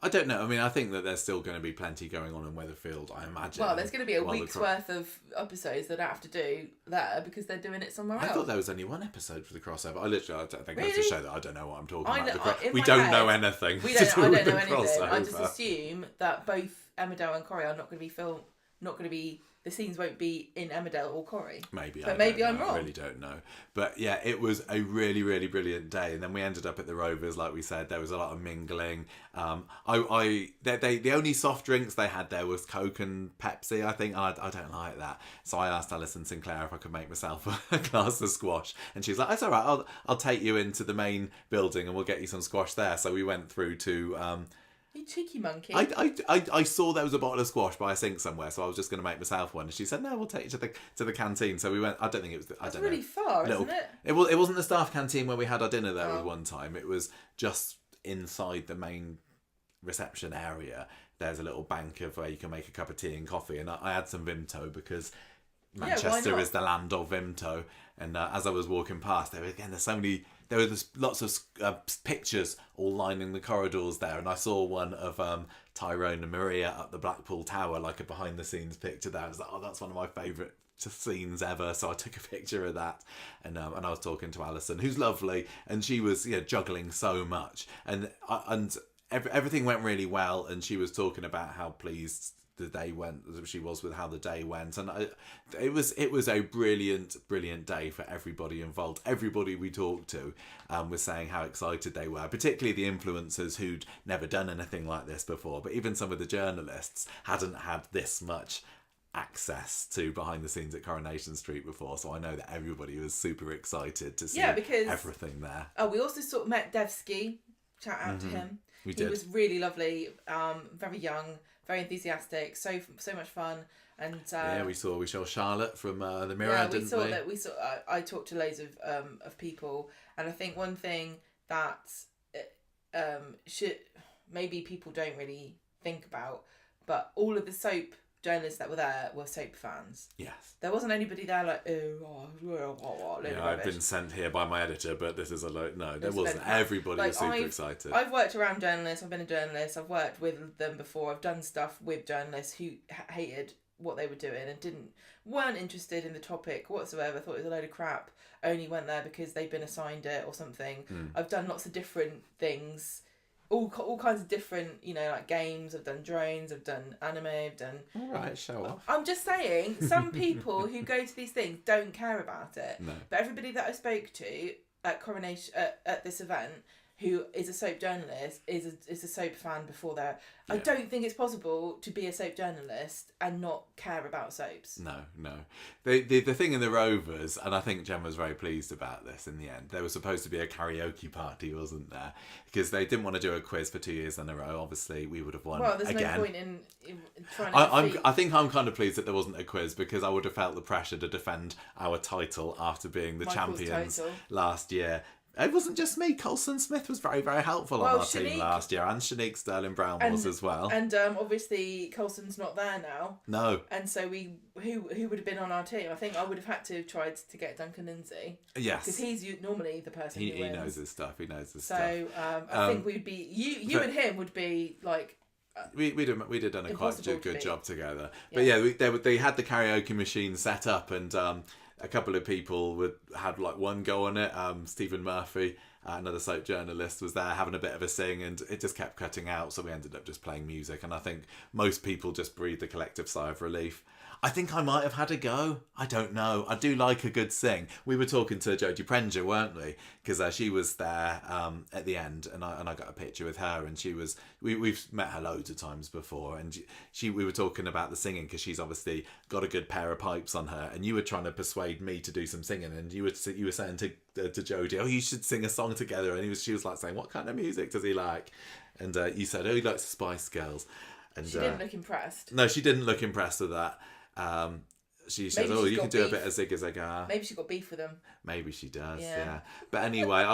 I don't know. I mean, I think that there's still going to be plenty going on in Weatherfield, I imagine. Well, there's going to be a week's worth of episodes that I have to do there because they're doing it somewhere else. I thought there was only one episode for the crossover. I don't think really? that's to show that I don't know what I'm talking about. We don't know anything. I don't know anything. I just assume that both Emmerdale and Corrie are not going to be filmed. Not going to be. The scenes won't be in Emmerdale or Corrie. Maybe, but maybe I'm wrong. I really don't know. But yeah, it was a really, really brilliant day. And then we ended up at the Rovers, like we said. There was a lot of mingling. The only soft drinks they had there was Coke and Pepsi, I think. I don't like that. So I asked Alison Sinclair if I could make myself a glass of squash. And she's like, that's all right. I'll take you into the main building and we'll get you some squash there. So we went through to... You cheeky monkey. I saw there was a bottle of squash by a sink somewhere, so I was just going to make myself one. And she said, "No, we'll take you to the canteen." So we went. I don't think it was. That's really far, isn't it? It wasn't the staff canteen where we had our dinner there one time. It was just inside the main reception area. There's a little bank of where you can make a cup of tea and coffee, and I had some Vimto because Manchester is the land of Vimto. And as I was walking past, there were lots of pictures all lining the corridors there, and I saw one of Tyrone and Maria at the Blackpool Tower, like a behind-the-scenes picture there. I was like, oh, that's one of my favourite scenes ever, so I took a picture of that, and I was talking to Alison, who's lovely, and she was juggling so much, and everything went really well, and she was talking about how pleased the day went, she was with how the day went, and it was a brilliant day for everybody involved. Everybody we talked to was saying how excited they were, particularly the influencers who'd never done anything like this before, but even some of the journalists hadn't had this much access to behind the scenes at Coronation Street before, so I know that everybody was super excited to see everything there. Oh, we also met Devsky. Shout out to him. He was really lovely, very young, very enthusiastic, so much fun, and we saw Charlotte from the Mirror. I talked to loads of people, and I think one thing that maybe people don't really think about, but all of the soap journalists that were there were soap fans. Yes. There wasn't anybody there like, I've been sent here by my editor, but this is there wasn't. Everybody was super excited. I've worked around journalists, I've been a journalist, I've worked with them before, I've done stuff with journalists who hated what they were doing and weren't interested in the topic whatsoever, thought it was a load of crap, only went there because they'd been assigned it or something. I've done lots of different things, all kinds of different, like games. I've done drones, I've done anime, I've done... All right, show off. I'm just saying, some people who go to these things don't care about it. No. But everybody that I spoke to at Coronation, at this event, who is a soap journalist, is a soap fan before that. Yeah. I don't think it's possible to be a soap journalist and not care about soaps. No. The thing in the Rovers, and I think Jen was very pleased about this in the end, there was supposed to be a karaoke party, wasn't there? Because they didn't want to do a quiz for 2 years in a row. Obviously, we would have won again. Well, there's no point in trying to I think I'm kind of pleased that there wasn't a quiz, because I would have felt the pressure to defend our title after being the champions last year. It wasn't just me. Colson Smith was very, very helpful on our team last year, and Shanique Sterling-Brown was as well. And obviously Colson's not there now. No. And so who would have been on our team? I think I would have had to have tried to get Duncan Lindsay. Yes. Because he's normally the person who wins. He knows his stuff. So I think we'd be you and him would be like. We'd have done a quite good job together. But they had the karaoke machine set up, and a couple of people had like one go on it. Stephen Murphy another soap journalist, was there having a bit of a sing, and it just kept cutting out, so we ended up just playing music, and I think most people just breathed a collective sigh of relief. I think I might have had a go. I don't know. I do like a good sing. We were talking to Jodie Prenger, weren't we? Because she was there at the end, and I got a picture with her, and she was. We've met her loads of times before, and we were talking about the singing, because she's obviously got a good pair of pipes on her, and you were trying to persuade me to do some singing, and you were saying to Jodie, oh, you should sing a song together, and she was like saying, what kind of music does he like? And you said, oh, he likes the Spice Girls. And she didn't look impressed. No, she didn't look impressed with that. She says, oh, you can do a bit of Zig a Zaggar. Maybe she got beef with them. Maybe she does, yeah. But anyway,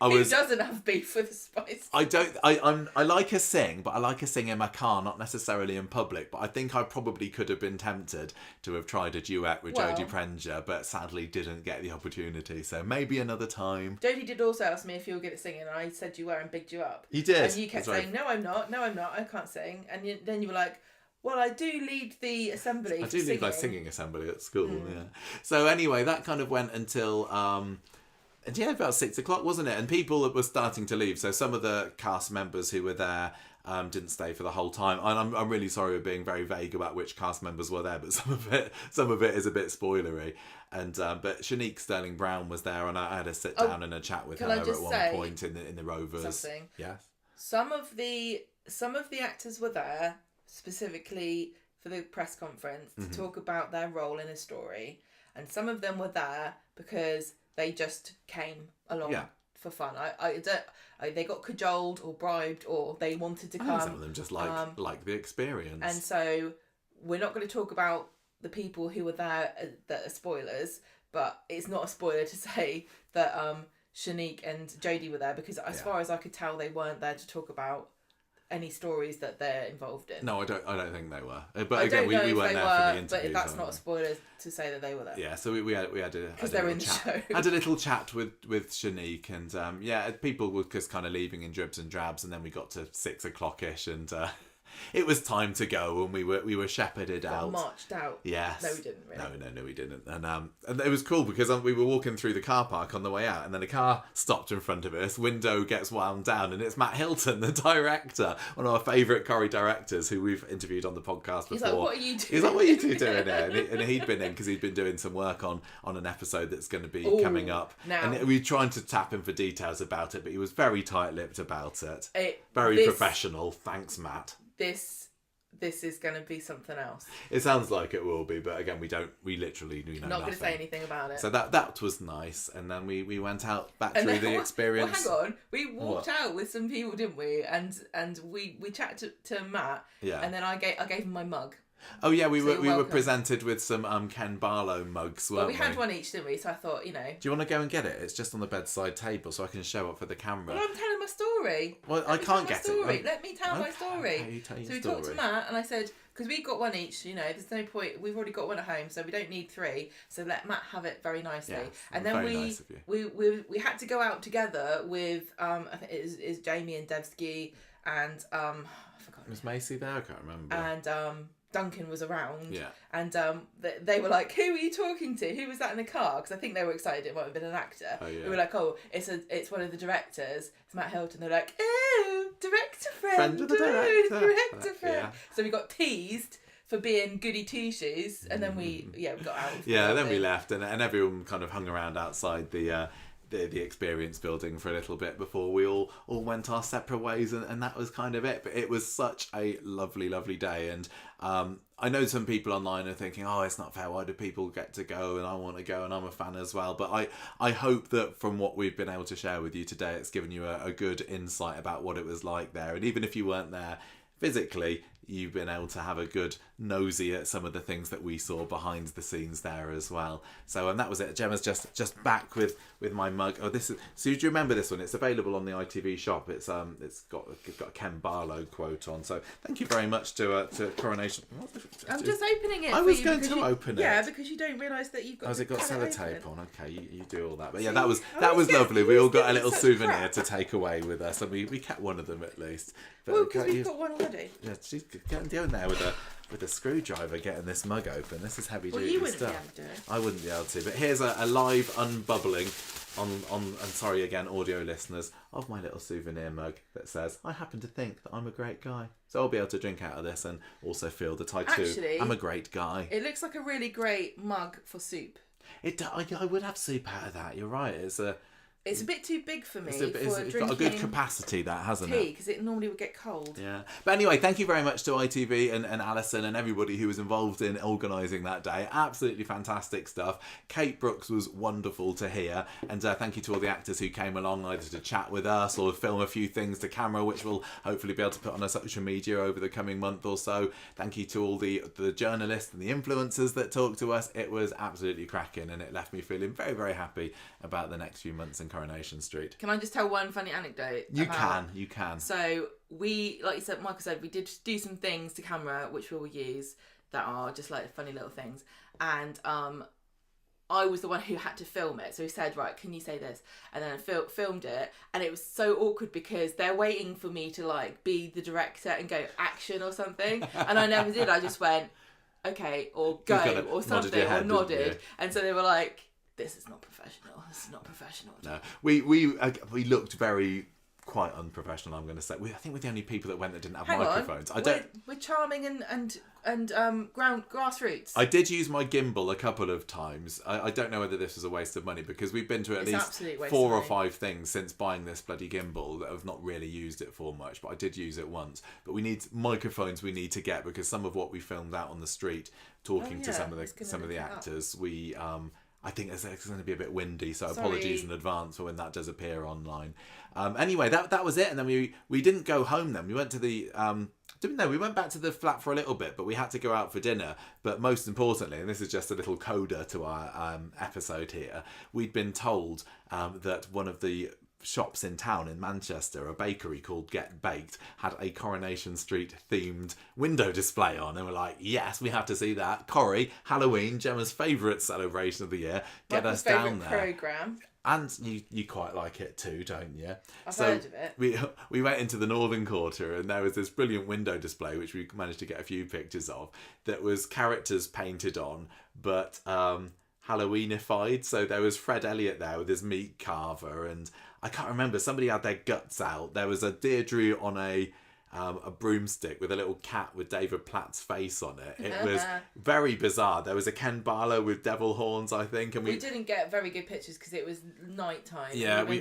Who doesn't have beef with the Spice? I like her sing, but I like her sing in my car, not necessarily in public. But I think I probably could have been tempted to have tried a duet with Jodie Prenger, but sadly didn't get the opportunity. So maybe another time. Jodie did also ask me if you were good at singing, and I said you were and bigged you up. You did. And you kept saying, no, I'm not, I can't sing. And then you were like, well, I do lead the assembly. I do lead my singing assembly at school, yeah. So anyway, that kind of went until, about 6 o'clock, wasn't it? And people were starting to leave. So some of the cast members who were there didn't stay for the whole time. And I'm really sorry for being very vague about which cast members were there, but some of it is a bit spoilery. And but Shanique Sterling Brown was there, and I had to sit down and a chat with her at one point in the Rovers. Something. Yes. Some of the actors were there specifically for the press conference to talk about their role in a story, and some of them were there because they just came along for fun. They got cajoled or bribed, or they wanted to come. Some of them just like the experience. And so we're not going to talk about the people who were there that are spoilers, but it's not a spoiler to say that Shanique and Jodie were there, because as far as I could tell, they weren't there to talk about any stories that they're involved in. No, I don't think they were. But again, we weren't there for the interview. But that's not a spoiler to say that they were there. Yeah, so we had a because they're in the show. Had a little chat with Shanique, and people were just kind of leaving in dribs and drabs, and then we got to 6 o'clock-ish, and it was time to go, and we were shepherded out. Marched out. Yes. No, we didn't really. No, we didn't. And it was cool because we were walking through the car park on the way out, and then a car stopped in front of us. Window gets wound down, and it's Matt Hilton, the director, one of our favourite Corrie directors, who we've interviewed on the podcast before. He's like, "What are you doing?" He's like, "What are you two doing there?" And he'd been in because he'd been doing some work on an episode that's going to be coming up. Now, and we were trying to tap him for details about it, but he was very tight-lipped about it. Very professional. Thanks, Matt. This is going to be something else. It sounds like it will be, but again, we literally know nothing. Not going to say anything about it. So that was nice, and then we went out back through the experience. Well, hang on, we walked out with some people, didn't we? And we chatted to Matt. Yeah. And then I gave him my mug. Oh yeah, we were presented with some Ken Barlow mugs, weren't we? We had one each, didn't we? So I thought, Do you want to go and get it? It's just on the bedside table, so I can show it for the camera. Well, I'm telling my story. Well, I can't get it. Let me tell my story. Okay, you tell your so we story. talked to Matt, and I said, because we got one each, there's no point. We've already got one at home, so we don't need three. So let Matt have it very nicely. Yes, and then nice of you. we had to go out together with I think it is Jamie and Devsky and I forgot. Was Macy there? I can't remember. And Duncan was around. Yeah. And they were like, "Who are you talking to? Who was that in the car?" Because I think they were excited it might have been an actor. Oh, yeah. We were like, "Oh, it's one of the directors. It's Matt Hilton." They're like, "Oh, director friend of the director. Director friend." Yeah. So we got teased for being goody two shoes, and then we got out. Yeah, then we left, and everyone kind of hung around outside the experience building for a little bit before we all went our separate ways, and that was kind of it. But it was such a lovely day, and I know some people online are thinking, oh, it's not fair, why do people get to go and I want to go and I'm a fan as well. But I hope that from what we've been able to share with you today, it's given you a good insight about what it was like there. And even if you weren't there physically, you've been able to have a good nosy at some of the things that we saw behind the scenes there as well. So that was it. Gemma's just back with my mug. Oh, this is. So do you remember this one? It's available on the ITV shop. It's got a Ken Barlow quote on. So thank you very much to Coronation. I'm just opening it. I was going to open it. Yeah, because you don't realise that you've got. Has it got sellotape on? Okay, you do all that. But yeah, that was lovely. We all got a little souvenir to take away with us, and we kept one of them at least. But well, because we've got one already. Yeah, she's going there with a screwdriver getting this mug open. This is heavy duty you wouldn't stuff. be able to do it. I wouldn't be able to. But here's a live unbubbling and sorry again, audio listeners, of my little souvenir mug that says, I happen to think that I'm a great guy. So I'll be able to drink out of this and also feel that I too am a great guy. It looks like a really great mug for soup. I would have soup out of that, you're right. It's a bit too big for me. It's got a good capacity, that, hasn't it? Because it normally would get cold. Yeah. But anyway, thank you very much to ITV and Alison and everybody who was involved in organising that day. Absolutely fantastic stuff. Kate Brooks was wonderful to hear. And thank you to all the actors who came along either to chat with us or film a few things to camera, which we'll hopefully be able to put on our social media over the coming month or so. Thank you to all the journalists and the influencers that talked to us. It was absolutely cracking, and it left me feeling very, very happy about the next few months in Coronation Street. Can I just tell one funny anecdote? You can. So we, like you said, Michael said, we did do some things to camera which we'll use that are just like funny little things. And I was the one who had to film it. So he said, right, can you say this? And then I filmed it. And it was so awkward because they're waiting for me to like be the director and go action or something. And I never did. I just went, okay, or go or something, or nodded. And so they were like, this is not professional. This is not professional. No, we looked quite unprofessional. I'm going to say. I think we're the only people that went that didn't have microphones. We're charming and grassroots. I did use my gimbal a couple of times. I don't know whether this was a waste of money because we've been to at least 4 or 5 things since buying this bloody gimbal that have not really used it for much. But I did use it once. But we need microphones. We need to get because some of what we filmed out on the street, talking to some of the actors, I think it's going to be a bit windy, so apologies in advance for when that does appear online. Anyway, that was it, and then we didn't go home. Then we went to the we went back to the flat for a little bit, but we had to go out for dinner. But most importantly, and this is just a little coda to our episode here, we'd been told that one of the shops in town in Manchester, a bakery called Get Baked, had a Coronation Street themed window display on, and we're like, yes, we have to see that. Corrie, Halloween, Gemma's favourite celebration of the year, get us down there. Programme. And you quite like it too, don't you? I've heard of it. We went into the northern quarter and there was this brilliant window display which we managed to get a few pictures of that was characters painted on, but Halloweenified. So there was Fred Elliott there with his meat carver, and I can't remember, somebody had their guts out. There was a Deirdre on a broomstick with a little cat with David Platt's face on it. It was very bizarre. There was a Ken Barlow with devil horns, I think, and we didn't get very good pictures because it was night time. Yeah, we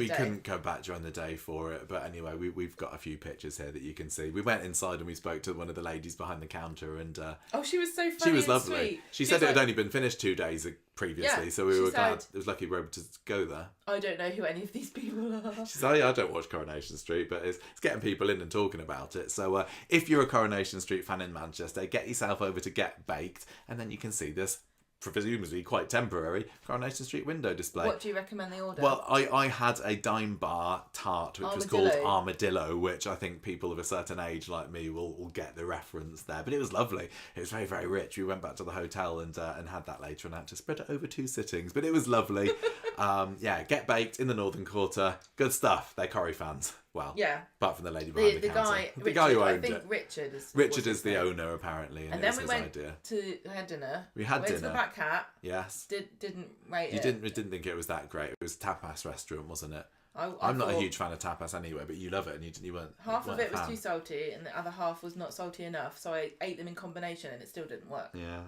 couldn't go back during the day for it. But anyway, we've got a few pictures here that you can see. We went inside and we spoke to one of the ladies behind the counter, and she was so funny. She was lovely. Sweet. She said it had only been finished 2 days previously, so we were glad. It was lucky we were able to go there. I don't know who any of these people are. She said, I don't watch Coronation Street, but it's getting people in and talking about it. So if you're a Coronation Street fan in Manchester, get yourself over to Get Baked, and then you can see this presumably quite temporary Coronation Street window display. What do you recommend they order? Well, I had a dime bar tart, which was called Armadillo, which I think people of a certain age like me will get the reference there. But it was lovely. It was very, very rich. We went back to the hotel and had that later and had to spread it over 2 sittings. But it was lovely. Get Baked in the Northern Quarter. Good stuff. They're Corrie fans. Well, yeah. Apart from the lady behind the counter. The guy who owned it. Richard is the owner, apparently, and then we went to had dinner. We had dinner. To the Black Cat. Yes. Didn't rate it. You didn't think it was that great. It was a tapas restaurant, wasn't it? I'm not a huge fan of tapas anyway, but you love it, and you weren't. Half of it was too salty, and the other half was not salty enough. So I ate them in combination, and it still didn't work. Yeah.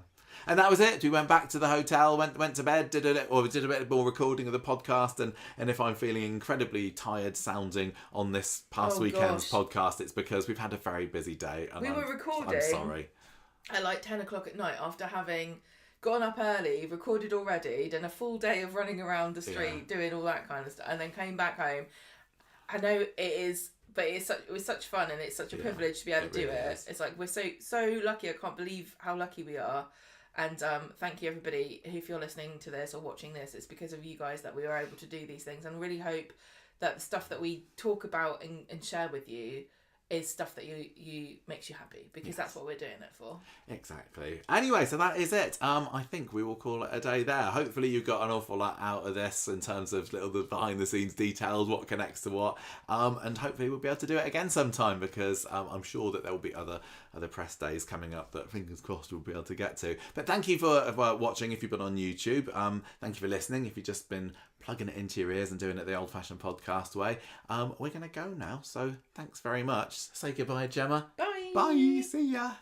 And that was it. We went back to the hotel, went to bed, did a bit more recording of the podcast, and if I'm feeling incredibly tired sounding on this past weekend's podcast, it's because we've had a very busy day. And we were recording. I'm sorry. At like 10 o'clock at night after having gone up early, recorded already, done a full day of running around the street, doing all that kind of stuff, and then came back home. I know it is. But it was such fun, and it's such a privilege to be able to do it. It's like we're so lucky. I can't believe how lucky we are. And thank you everybody if you're listening to this or watching this. It's because of you guys that we are able to do these things, and really hope that the stuff that we talk about and share with you is stuff that you makes you happy, because that's what we're doing it for. Exactly. Anyway, so that is it. I think we will call it a day there. Hopefully you got an awful lot out of this in terms of the behind the scenes details, what connects to what, and hopefully we'll be able to do it again sometime, because I'm sure that there will be other press days coming up that fingers crossed we'll be able to get to. But thank you for watching if you've been on YouTube. Thank you for listening if you've just been plugging it into your ears and doing it the old-fashioned podcast way. We're going to go now, so thanks very much. Say goodbye, Gemma. Bye. Bye. See ya.